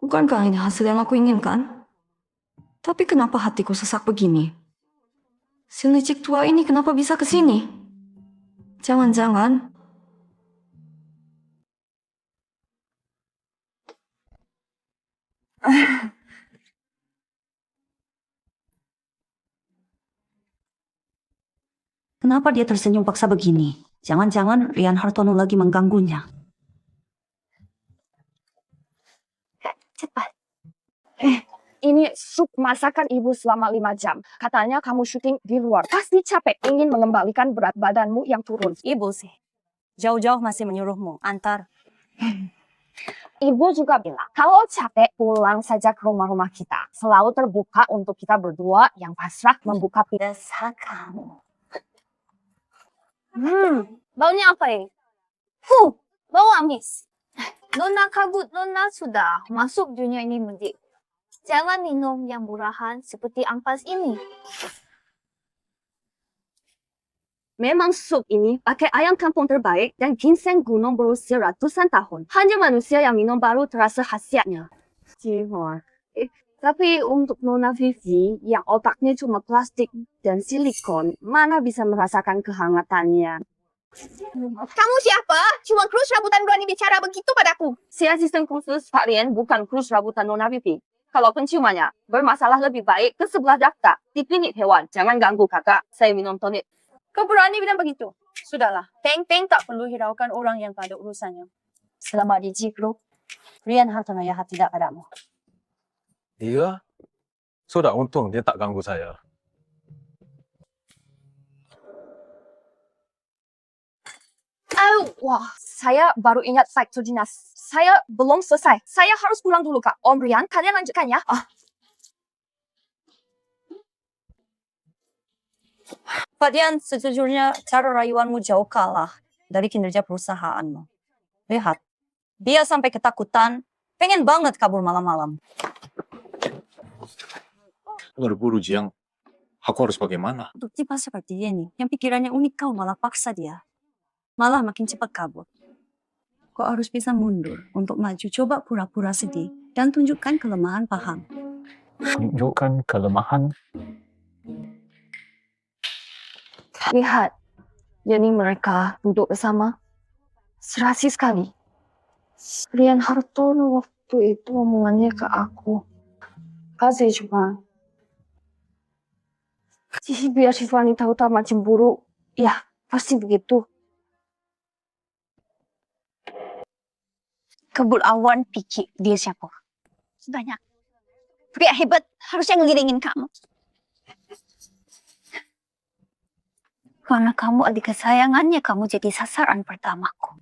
Bukankah ini hasil yang aku inginkan? Tapi kenapa hatiku sesak begini? Si licik tua ini kenapa bisa ke sini? Jangan-jangan... Kenapa dia tersenyum paksa begini? Jangan-jangan Rian Hartono lagi mengganggunya. Cepat. Ini sup masakan ibu selama 5 jam. Katanya kamu syuting di luar. Pasti capek ingin mengembalikan berat badanmu yang turun. Ibu sih. Jauh-jauh masih menyuruhmu. Antar. Ibu juga bilang, kalau capek pulang saja ke rumah-rumah kita. Selalu terbuka untuk kita berdua yang pasrah membuka pintu. kamu. Baunya apa ya? Bau amis. Nona kabut, Nona sudah masuk dunia ini menjadi. Jangan minum yang murahan seperti ampas ini. Memang sup ini pakai ayam kampung terbaik dan ginseng gunung berusia ratusan tahun. Hanya manusia yang minum baru terasa khasiatnya. Cihor. Tapi untuk Nona Vivi yang otaknya cuma plastik dan silikon, mana bisa merasakan kehangatannya? Kamu siapa? Cuma krus rabutan berani bicara begitu padaku. Si asisten khusus Pak Rian bukan krus rabutan Nona Vivi. Kalau penciumannya bermasalah lebih baik ke sebelah daftar di klinik hewan. Jangan ganggu kakak, saya minum tonik. Kau berani bilang begitu? Sudahlah. Peng-peng tak perlu Hiraukan orang yang tak ada urusannya. Selama di G Group, Rian Hartono jahat tidak padamu. Iya. Sudah untung dia tak ganggu saya. Wah, saya baru ingat slide dinas. Saya belum selesai. Saya harus pulang dulu, Kak. Om Rian, kalian lanjutkan ya. Pak Dian, sejujurnya cara rayuanmu jauh kalah dari kinerja perusahaanmu. Lihat, dia sampai ketakutan, pengen banget kabur malam-malam. Berburu Jiang, aku harus bagaimana? Untuk tipe seperti dia nih, yang pikirannya unik kau malah paksa dia. Malah makin cepat kabur. Kau harus bisa mundur untuk maju. Coba pura-pura sedih dan tunjukkan kelemahan paham. Tunjukkan kelemahan. Lihat, jadi mereka duduk bersama. Serasi sekali. Rian Hartono waktu itu omongannya ke aku. Kasih cuma. Biar si wanita utama cemburu. Ya, pasti begitu. Kebul awan pikir dia siapa? Banyak. Pria hebat harusnya ngelilingin kamu. Karena kamu adik kesayangannya, kamu jadi sasaran pertamaku.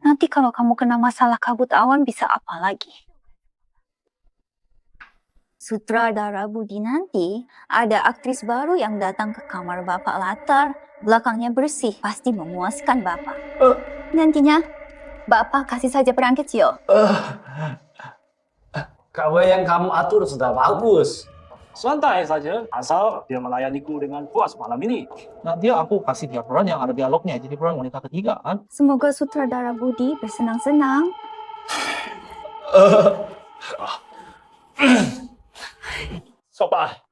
Nanti kalau kamu kena masalah kabut awan bisa apa lagi? Sutradara Budi nanti ada aktris baru yang datang ke kamar Bapak latar. Belakangnya bersih, pasti memuaskan Bapak. Nantinya Bapak kasih saja peran kecil. KW yang kamu atur sudah bagus. Santai saja, asal dia melayaniku dengan puas malam ini. Nanti aku kasih dia peran yang ada dialognya, jadi peran wanita ketiga kan? Semoga sutradara Budi bersenang-senang. Sobat.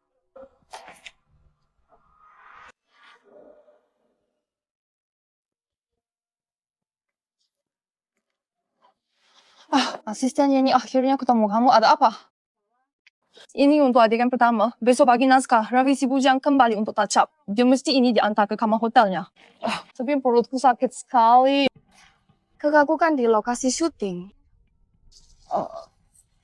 Asistennya ini akhirnya ketemu kamu. Ada apa? Ini untuk adegan pertama. Besok pagi naskah, revisi bujang kembali untuk touch up. Dia mesti ini diantar ke kamar hotelnya. Tapi perutku sakit sekali. Kakakku kan di lokasi syuting.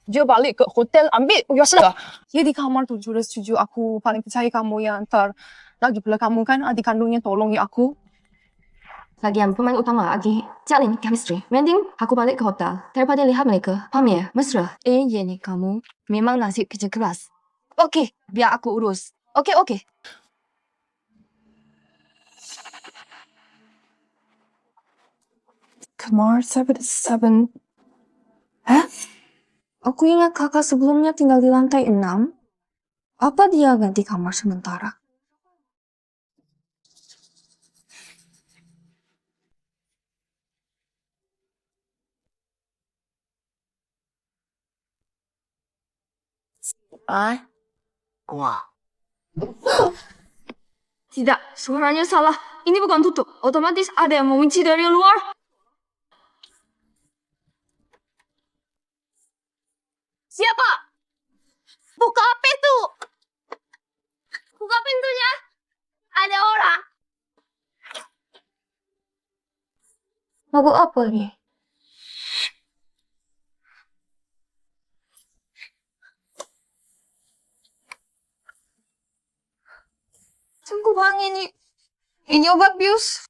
Dia balik ke hotel ambil biasa. Dia di kamar 707. Aku paling percaya kamu yang antar. Lagi pula kamu kan adik kandungnya, tolong ya aku. Lagian pemain utama lagi jalin chemistry. Mending aku balik ke hotel daripada lihat mereka. Paham ya? Mesra. Jenny, kamu memang nasib kerja keras. Oke, biar aku urus. Oke. Kamar 77. Hah? Aku ingat kakak sebelumnya tinggal di lantai 6. Apa dia ganti kamar sementara? Wah. Tidak, suaranya salah. Ini bukan tutup. Otomatis ada yang mengunci dari luar. Siapa? Buka pintu! Buka pintunya! Ada orang! Lagu apa nih? Sungguh bang ini obat bius.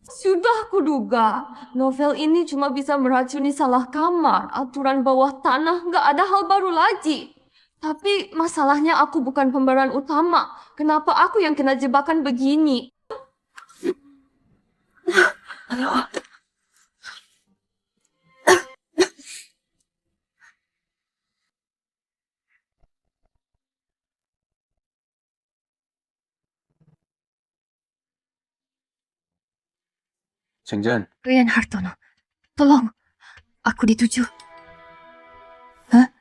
Sudah kuduga, novel ini cuma bisa meracuni salah kamar. Aturan bawah tanah nggak ada hal baru lagi. Tapi masalahnya aku bukan pemeran utama. Kenapa aku yang kena jebakan begini? Chengjan, Rian Hartono, tolong. Aku dituju. Hah?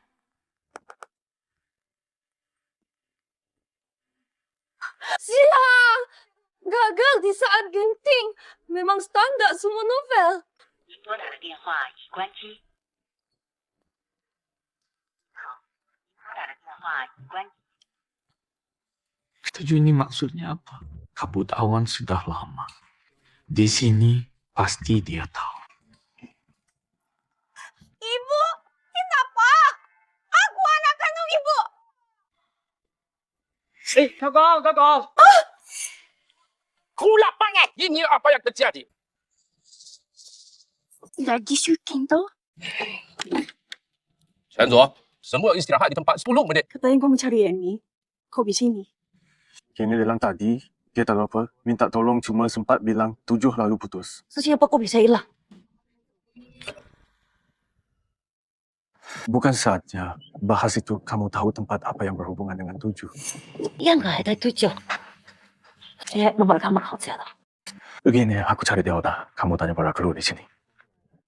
Sial! Gagal di saat genting. Memang standar semua novel. Setuju ini maksudnya apa? Kabut awan sudah lama. Di sini pasti dia tahu. Ibu, kenapa? Aku anak kandung ibu. Gagal. Kulap banget. Ini apa yang terjadi? Lagi syuting tuh. Shenzo, semua istirahat di tempat 10 menit. Katanya kau mencari Annie. Kau di sini. Kenny bilang tadi, dia tak apa, minta tolong cuma sempat bilang 7 lalu putus. So siapa kau bisa hilang? Bukan saatnya bahas itu kamu tahu tempat apa yang berhubungan dengan 7. 应该在7. Saya nomor kamar hotel. Begini, aku cari Deoda. Kamu tanya pada kru di sini.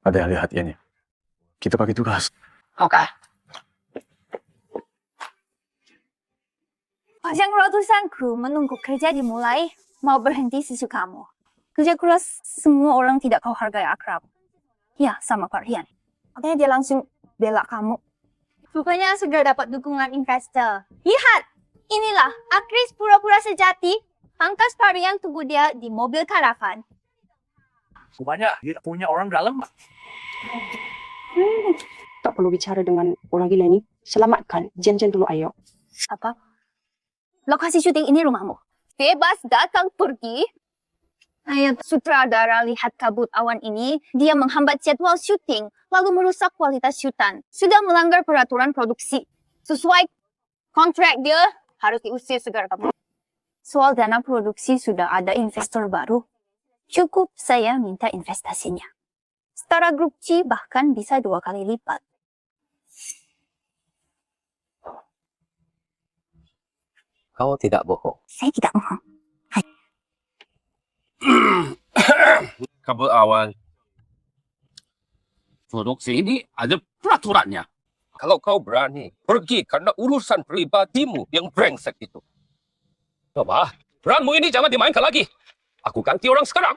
Ada yang lihat ini. Kita bagi tugas. Oke. Panjang ratusan kru menunggu kerja dimulai, mau berhenti susu kamu. Kerja keras semua orang tidak kau hargai akrab. Ya, sama Pak Rian. Makanya dia langsung bela kamu. Bukannya segera dapat dukungan investor. Lihat, inilah aktris pura-pura sejati. Pangkas Pak Rian tunggu dia di mobil karavan. Rupanya dia punya orang dalam. Tak perlu bicara dengan orang gila ni. Selamatkan. Jen-jen dulu, ayo. Apa? Lokasi syuting ini rumahmu. Bebas datang pergi. Ayat sutradara lihat kabut awan ini, dia menghambat jadwal syuting, lalu merusak kualitas syutan. Sudah melanggar peraturan produksi. Sesuai kontrak dia, harus diusir segera kamu. Soal dana produksi sudah ada investor baru. Cukup saya minta investasinya. Setara grup C bahkan bisa 2 kali lipat. Kau tidak bohong. Saya tidak bohong. Kabut awan. Produksi ini ada peraturannya. Kalau kau berani pergi karena urusan pribadimu yang brengsek itu. Coba, peranmu ini jangan dimainkan lagi. Aku ganti orang sekarang.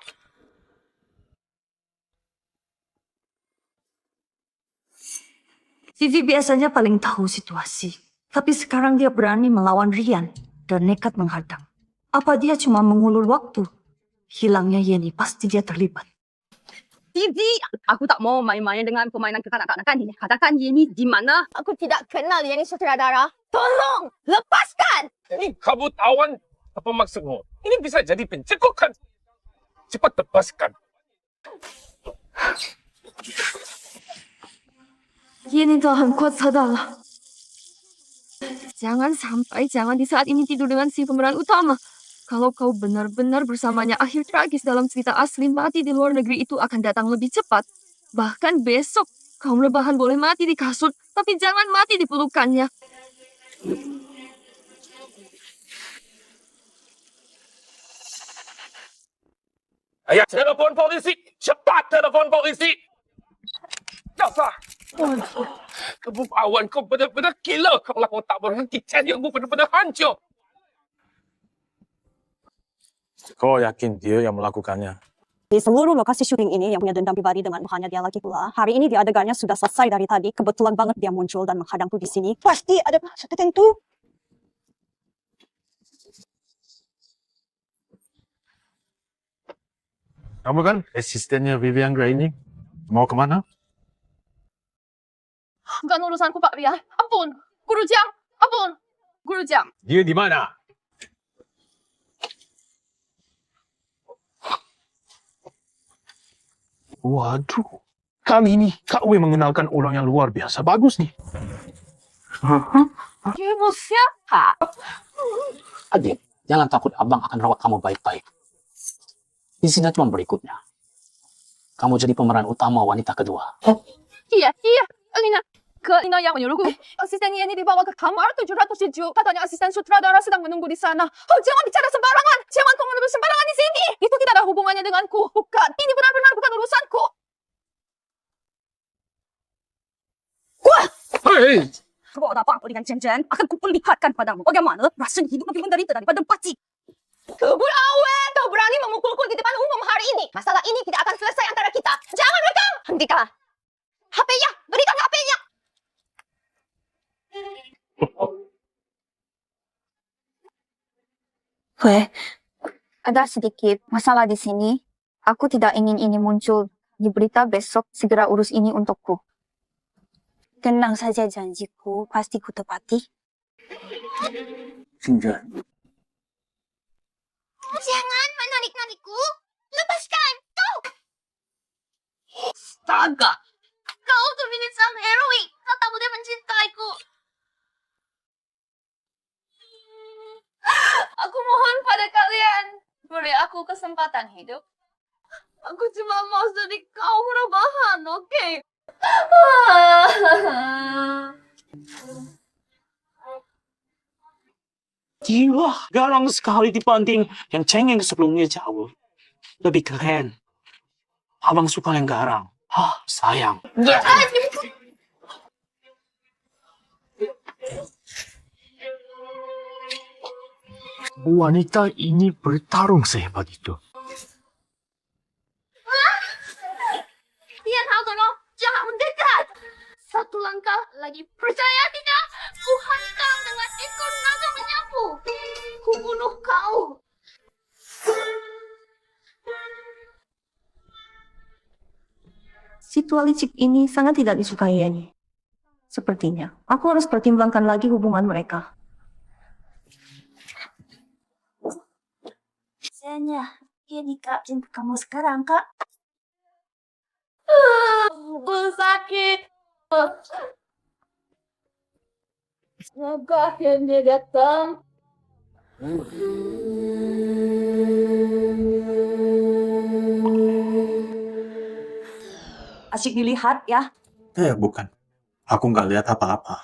Vivi biasanya paling tahu situasi. Tapi sekarang dia berani melawan Rian dan nekat menghadang. Apa dia cuma mengulur waktu? Hilangnya Yeni pasti dia terlibat. Didi, aku tak mau main-main dengan permainan kekanak-kanakan ini. Katakan Yeni di mana? Aku tidak kenal Yeni sutradara. Tolong, lepaskan! Ini kamu tawan apa maksudmu? Ini bisa jadi pencekokan. Cepat lepaskan. Yeni tahan kuat sadarlah. Jangan di saat ini tidur dengan si pemeran utama. Kalau kau benar-benar bersamanya, akhir tragis dalam cerita asli mati di luar negeri itu akan datang lebih cepat. Bahkan besok, kaum rebahan boleh mati di kasut, tapi jangan mati di pelukannya. Ayah, telepon polisi! Cepat telepon polisi! Dasar! Kamu awan, kau benar-benar gila kalau kau tak berhenti. Tenyamu benar-benar hancur. Kau yakin dia yang melakukannya? Di seluruh lokasi syuting ini yang punya dendam pribadi dengan hanya dia lagi pula. Hari ini dia adegannya sudah selesai dari tadi. Kebetulan banget dia muncul dan menghadangku di sini. Pasti ada maksud tertentu. Kamu kan asistennya Vivian Gray ini. Mau kemana? Bukan urusanku, Pak Ria. Ampun, Guru Jiang. Ampun, Guru Jiang. Dia di mana? Waduh, kali ini Kak Wei mengenalkan orang yang luar biasa. Bagus nih. Kamu siapa? Adik, jangan takut abang akan rawat kamu baik-baik. Di sini cuma berikutnya. Kamu jadi pemeran utama wanita kedua. Iya, Alina. Alina yang menyuruhku. Asisten Yeni dibawa ke kamar 707. Katanya asisten sutradara sedang menunggu di sana. Oh, jangan bicara sembarangan. Jangan kau menuduh sembarangan di sini. Itu tidak ada hubungannya denganku. Bukan. Ini benar-benar bukan urusanku. Wah! Hei! Kau ada apa dengan Jen? Akan kuperlihatkan padamu bagaimana rasanya hidup lebih menderita daripada pati. Kebul awen, kau berani memukulku di depan umum hari ini. Masalah ini tidak akan selesai antara kita. Jangan rekam. Hentikan. HP-nya, berikan HP-nya. Weh, ada sedikit masalah di sini. Aku tidak ingin ini muncul di berita besok. Segera urus ini untukku. Tenang saja janjiku, pasti ku tepati. Sinja. Jangan menarik-narikku. Lepaskan. Kau. Astaga. Kau terpilih sang heroik. Kau tak boleh mencintaiku. Aku mohon pada kalian, beri aku kesempatan hidup. Aku cuma mau jadi kaum rebahan, oke? Gila, garang sekali dibanding yang cengeng sebelumnya jauh. Lebih keren. Abang suka yang garang. Sayang. Wanita ini bertarung sehebat itu. Tian Hao, jangan mendekat. Satu langkah lagi, percaya tidak? Ku hantam dengan ekor naga menyapu. Ku bunuh kau. Situasi licik ini sangat tidak disukai Yeni. Sepertinya, aku harus pertimbangkan lagi hubungan mereka. Sayangnya, Yeni Kak cinta kamu sekarang, Kak. Sakit. Semoga akhirnya datang. Asyik dilihat ya. Bukan. Aku nggak lihat apa-apa.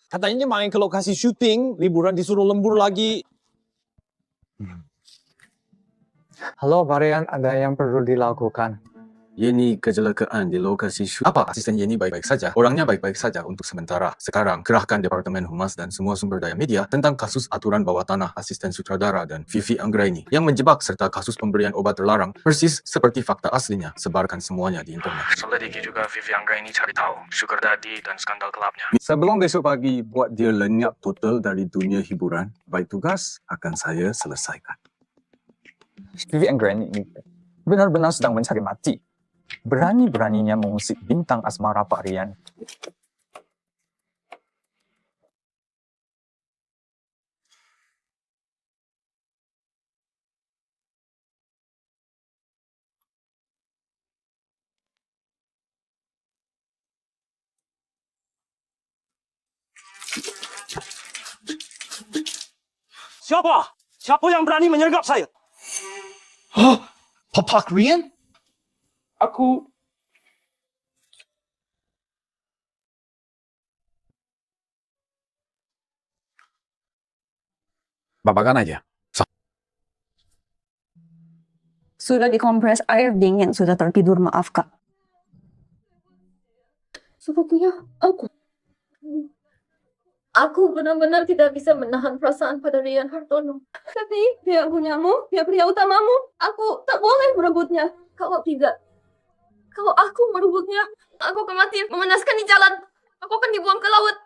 Katanya main ke lokasi syuting, liburan disuruh lembur lagi. Halo Varian, ada yang perlu dilakukan? Yeni kecelakaan di lokasi syuting. Apa asisten Yeni baik-baik saja? Orangnya baik-baik saja untuk sementara. Sekarang, kerahkan Departemen Humas dan semua sumber daya media tentang kasus aturan bawah tanah asisten sutradara dan Vivi Anggraini yang menjebak serta kasus pemberian obat terlarang persis seperti fakta aslinya. Sebarkan semuanya di internet. Selidiki juga Vivi Anggraini cari tahu sugar daddy dan skandal gelapnya. Sebelum besok pagi buat dia lenyap total dari dunia hiburan, baik tugas akan saya selesaikan. Vivi Anggraini ini benar-benar sedang mencari mati. Berani-beraninya mengusik bintang asmara Pak Rian. Siapa? Siapa yang berani menyergap saya? Hah? Papa Rian? Aku... Babakan aja. Sudah dikompres air dingin, sudah tertidur, maaf Kak. Sepertinya aku benar-benar tidak bisa menahan perasaan pada Rian Hartono. Tapi dia punyamu, dia pria utamamu. Aku tak boleh merebutnya. Kalau tidak, kalau aku merebutnya, aku akan mati memanaskan di jalan. Aku akan dibuang ke laut.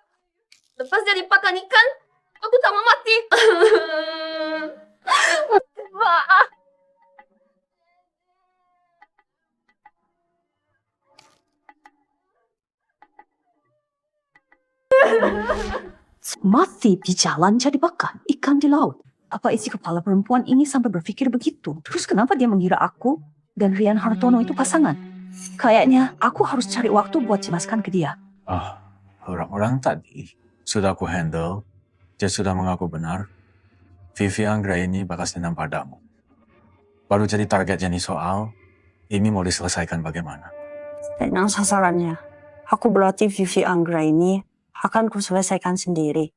Lepas dari pakan ikan, aku tak mau mati. Maaf. Mati di jalan jadi makan ikan di laut. Apa isi kepala perempuan ini sampai berpikir begitu? Terus kenapa dia mengira aku dan Rian Hartono itu pasangan? Kayaknya aku harus cari waktu buat jelaskan ke dia. Orang-orang tadi sudah aku handle. Dia sudah mengaku benar. Vivi Anggraini bakal senang padamu. Baru jadi targetnya nih soal, ini mau diselesaikan bagaimana? Tenang sasarannya. Aku berarti Vivi Anggraini akan kuselesaikan sendiri.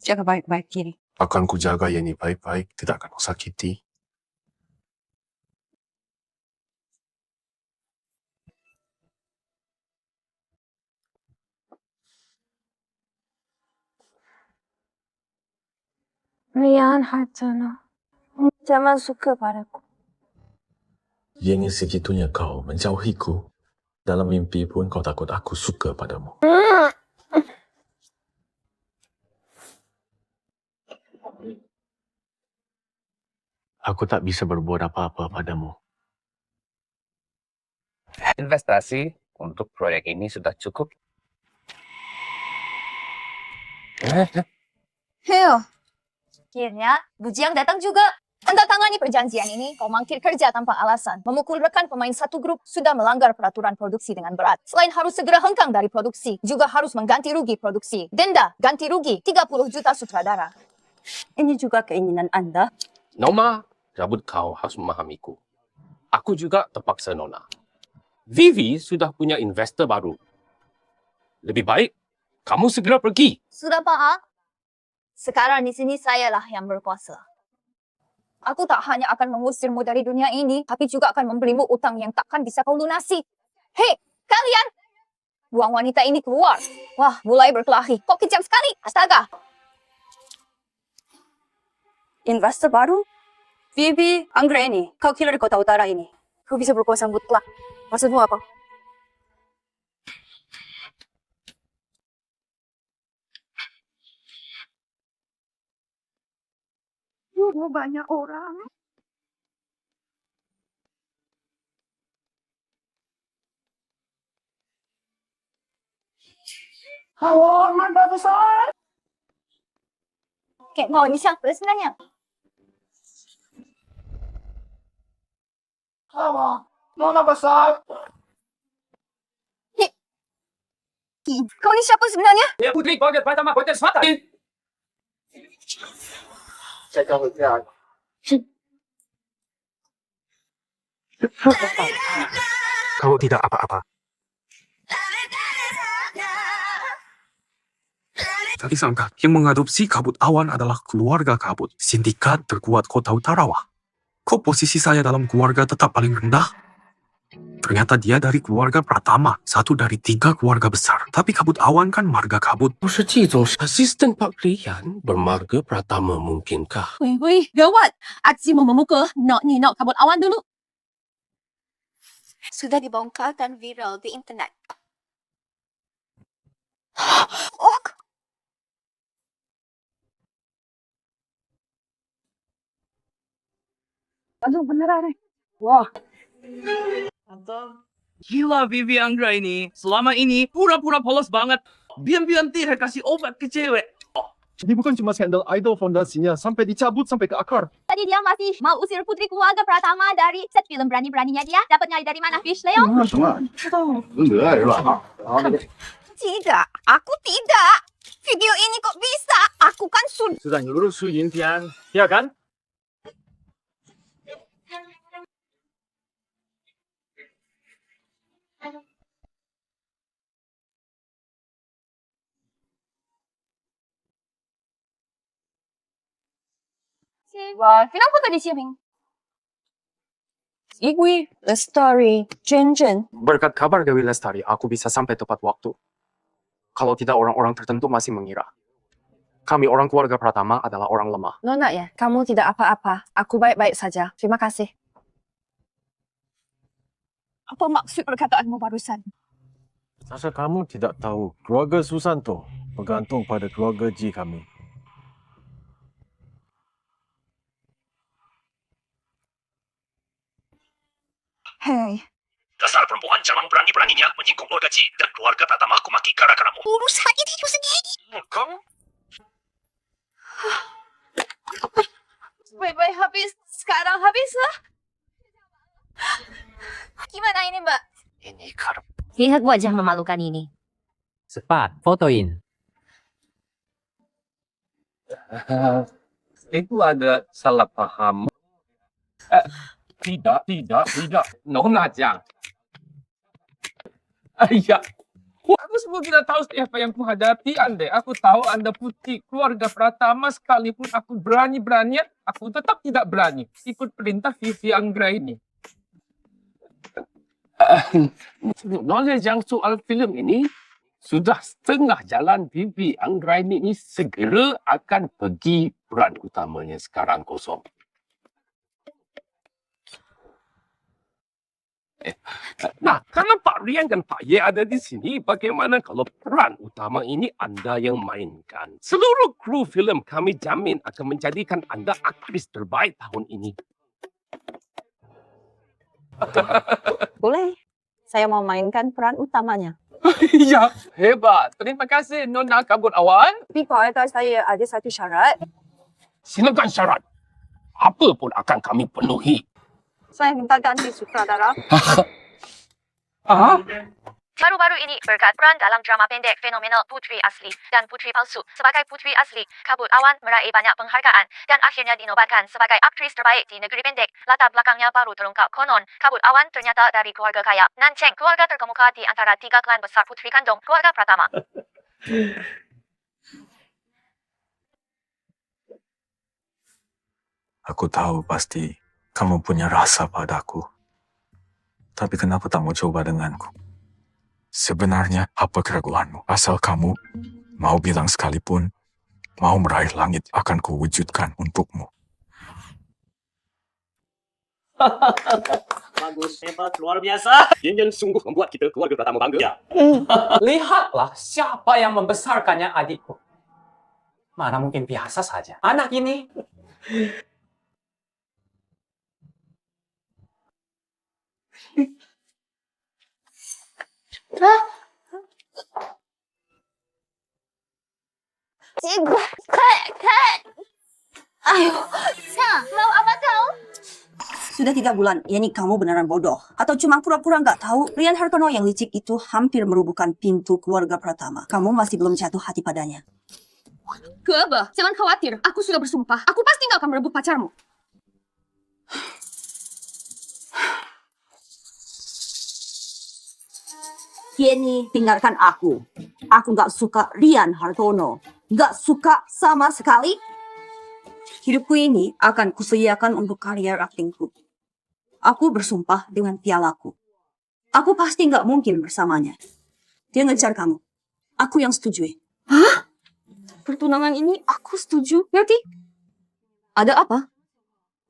Jaga baik-baik Yeni. Akan kujaga Yeni baik-baik, tidak akan kusakiti. Rian Hartono, jangan suka padaku. Yeni segitunya kau menjauhiku. Dalam mimpi pun kau takut aku suka padamu. Aku tak bisa berbuat apa-apa padamu. Investasi untuk proyek ini sudah cukup. Heo, akhirnya Bujiang datang juga. Tanda tangani perjanjian ini, kau mangkir kerja tanpa alasan. Memukul rekan pemain satu grup sudah melanggar peraturan produksi dengan berat. Selain harus segera hengkang dari produksi, juga harus mengganti rugi produksi. Denda, ganti rugi, 30 juta sutradara. Ini juga keinginan Anda? Noma, rambut kau harus memahamiku. Aku juga terpaksa nona. Vivi sudah punya investor baru. Lebih baik, kamu segera pergi. Sudah Pak. Sekarang di sini sayalah yang berkuasa. Aku tak hanya akan mengusirmu dari dunia ini, tapi juga akan membelimu utang yang takkan bisa kau lunasi. Hei, kalian! Buang wanita ini keluar. Wah, mulai berkelahi. Kok kejam sekali, astaga! Investor baru? Vivi Anggraini, kau kira di kota utara ini. Kau bisa berkuasa mutlak. Maksudmu apa? Banyak orang. Halo, mantap besar. Kayak mau siapa sebenarnya? Halo, Nona besar. Kau ini siapa sebenarnya? Ya Putri Bagat Pratama Hotel Selatan. Jaga hujan. Kau tidak apa-apa. tadi sangka yang mengadopsi kabut awan adalah keluarga kabut, sindikat terkuat kota Utarawa. Kok posisi saya dalam keluarga tetap paling rendah? Ternyata dia dari keluarga Pratama, satu dari 3 keluarga besar. Tapi kabut awan kan marga kabut. Asisten Pak Rian bermarga Pratama mungkinkah? Wih, gawat. Aksi mau memuka nok kabut awan dulu. Sudah dibongkar dan viral di internet. Aduh, beneran. Wah. Gila Vivi Anggra ini. Selama ini pura-pura polos banget. Diam-diam tidak kasih obat ke cewek. Jadi bukan cuma skandal idol fondasinya, sampai dicabut sampai ke akar. Tadi dia masih mau usir putri keluarga Pratama dari set film berani-beraninya dia. Dapat nyari dari mana, Fish Leong? Tidak, aku tidak. Video ini kok bisa? Aku kan sudah nyuruh Su Yintian, ya kan? Wah, kenapa tadi siapin? Igwi, Lestari, Jen. Berkat kabar Dewi Lestari, aku bisa sampai tepat waktu. Kalau tidak, orang-orang tertentu masih mengira kami orang keluarga Pratama adalah orang lemah. Nona ya, kamu tidak apa-apa. Aku baik-baik saja. Terima kasih. Apa maksud perkataanmu barusan? Rasa kamu tidak tahu, keluarga Susanto bergantung pada keluarga Ji kami. Hei. Dasar perempuan jangan berani-beraninya menyinggung keluarga Ji dan keluarga Pratama aku maki gara-garamu. Urusan dirimu sendiri. Kamu? Baik-baik habis. Sekarang habis lah. Gimana ini, Mbak? Ini karep. Lihat wajah memalukan ini. Cepat, fotoin. Itu ada salah paham. Tidak. Nona Jang. Ayah. Aku semua tidak tahu siapa yang kuhadapi Anda. Aku tahu Anda putih keluarga Pratama, sekalipun aku berani-beranian, aku tetap tidak berani ikut perintah Vivi Anggra ini. Knowledge yang soal film ini, sudah setengah jalan Vivi Anggra ini segera akan pergi, peran utamanya sekarang kosong. Nah, karena Pak Rian dan Pak Ye ada di sini, bagaimana kalau peran utama ini Anda yang mainkan? Seluruh kru film kami jamin akan menjadikan Anda aktris terbaik tahun ini. Boleh. Saya mau mainkan peran utamanya. Ya, hebat. Terima kasih, Nona Kabut Awan. Tapi Pak, saya ada satu syarat. Silakan syarat. Apa pun akan kami penuhi. Saya minta ganti sutradara. Baru-baru ini berkat peran dalam drama pendek fenomenal Putri Asli dan Putri Palsu sebagai Putri Asli, Kabut Awan meraih banyak penghargaan dan akhirnya dinobatkan sebagai aktris terbaik di negeri pendek. Latar belakangnya baru terungkap, konon Kabut Awan ternyata dari keluarga kaya Nanceng, keluarga terkemuka di antara 3 klan besar putri kandung keluarga Pratama. Aku tahu pasti kamu punya rasa padaku. Tapi kenapa tak mau coba denganku? Sebenarnya apa keraguanmu? Asal kamu mau bilang sekalipun, mau meraih langit akan kuwujudkan untukmu. Bagus, hebat, luar biasa. Yin sungguh membuat kita keluarga Pratama bangga. Lihatlah siapa yang membesarkannya adikku. Mana mungkin biasa saja. Anak ini. Ayo, mau apa kau? Sudah 3 bulan, yani kamu beneran bodoh. Atau cuma pura-pura nggak tahu, Rian Hartono yang licik itu hampir merubuhkan pintu keluarga Pratama. Kamu masih belum jatuh hati padanya. Keba, jangan khawatir. Aku sudah bersumpah. Aku pasti nggak akan merebut pacarmu. Yeni, tinggalkan aku. Aku nggak suka Rian Hartono. Gak suka sama sekali. Hidupku ini akan kusediakan untuk karier aktingku. Aku bersumpah dengan pialaku. Aku pasti gak mungkin bersamanya. Dia ngejar kamu. Aku yang setuju. Hah? Pertunangan ini aku setuju. Ngerti? Ada apa?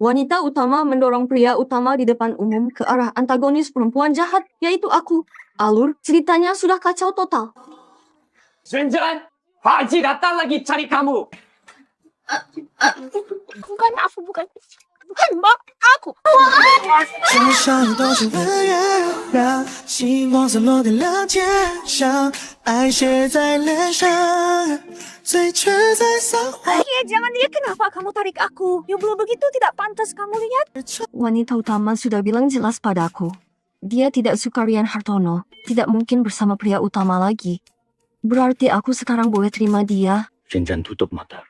Wanita utama mendorong pria utama di depan umum ke arah antagonis perempuan jahat, yaitu aku. Alur ceritanya sudah kacau total. Zhenjian, Haji datang lagi cari kamu. Bukan aku, bukan mak, aku. 街上都是温热，星光洒落点亮街上，爱写在脸上，嘴唇在撒谎。 Jangan dia, kenapa kamu tarik aku? Yublu begitu tidak pantas kamu lihat. Wanita utama sudah bilang jelas padaku. Dia tidak suka Rian Hartono. Tidak mungkin bersama pria utama lagi. Berarti aku sekarang boleh terima dia. Jangan tutup mata.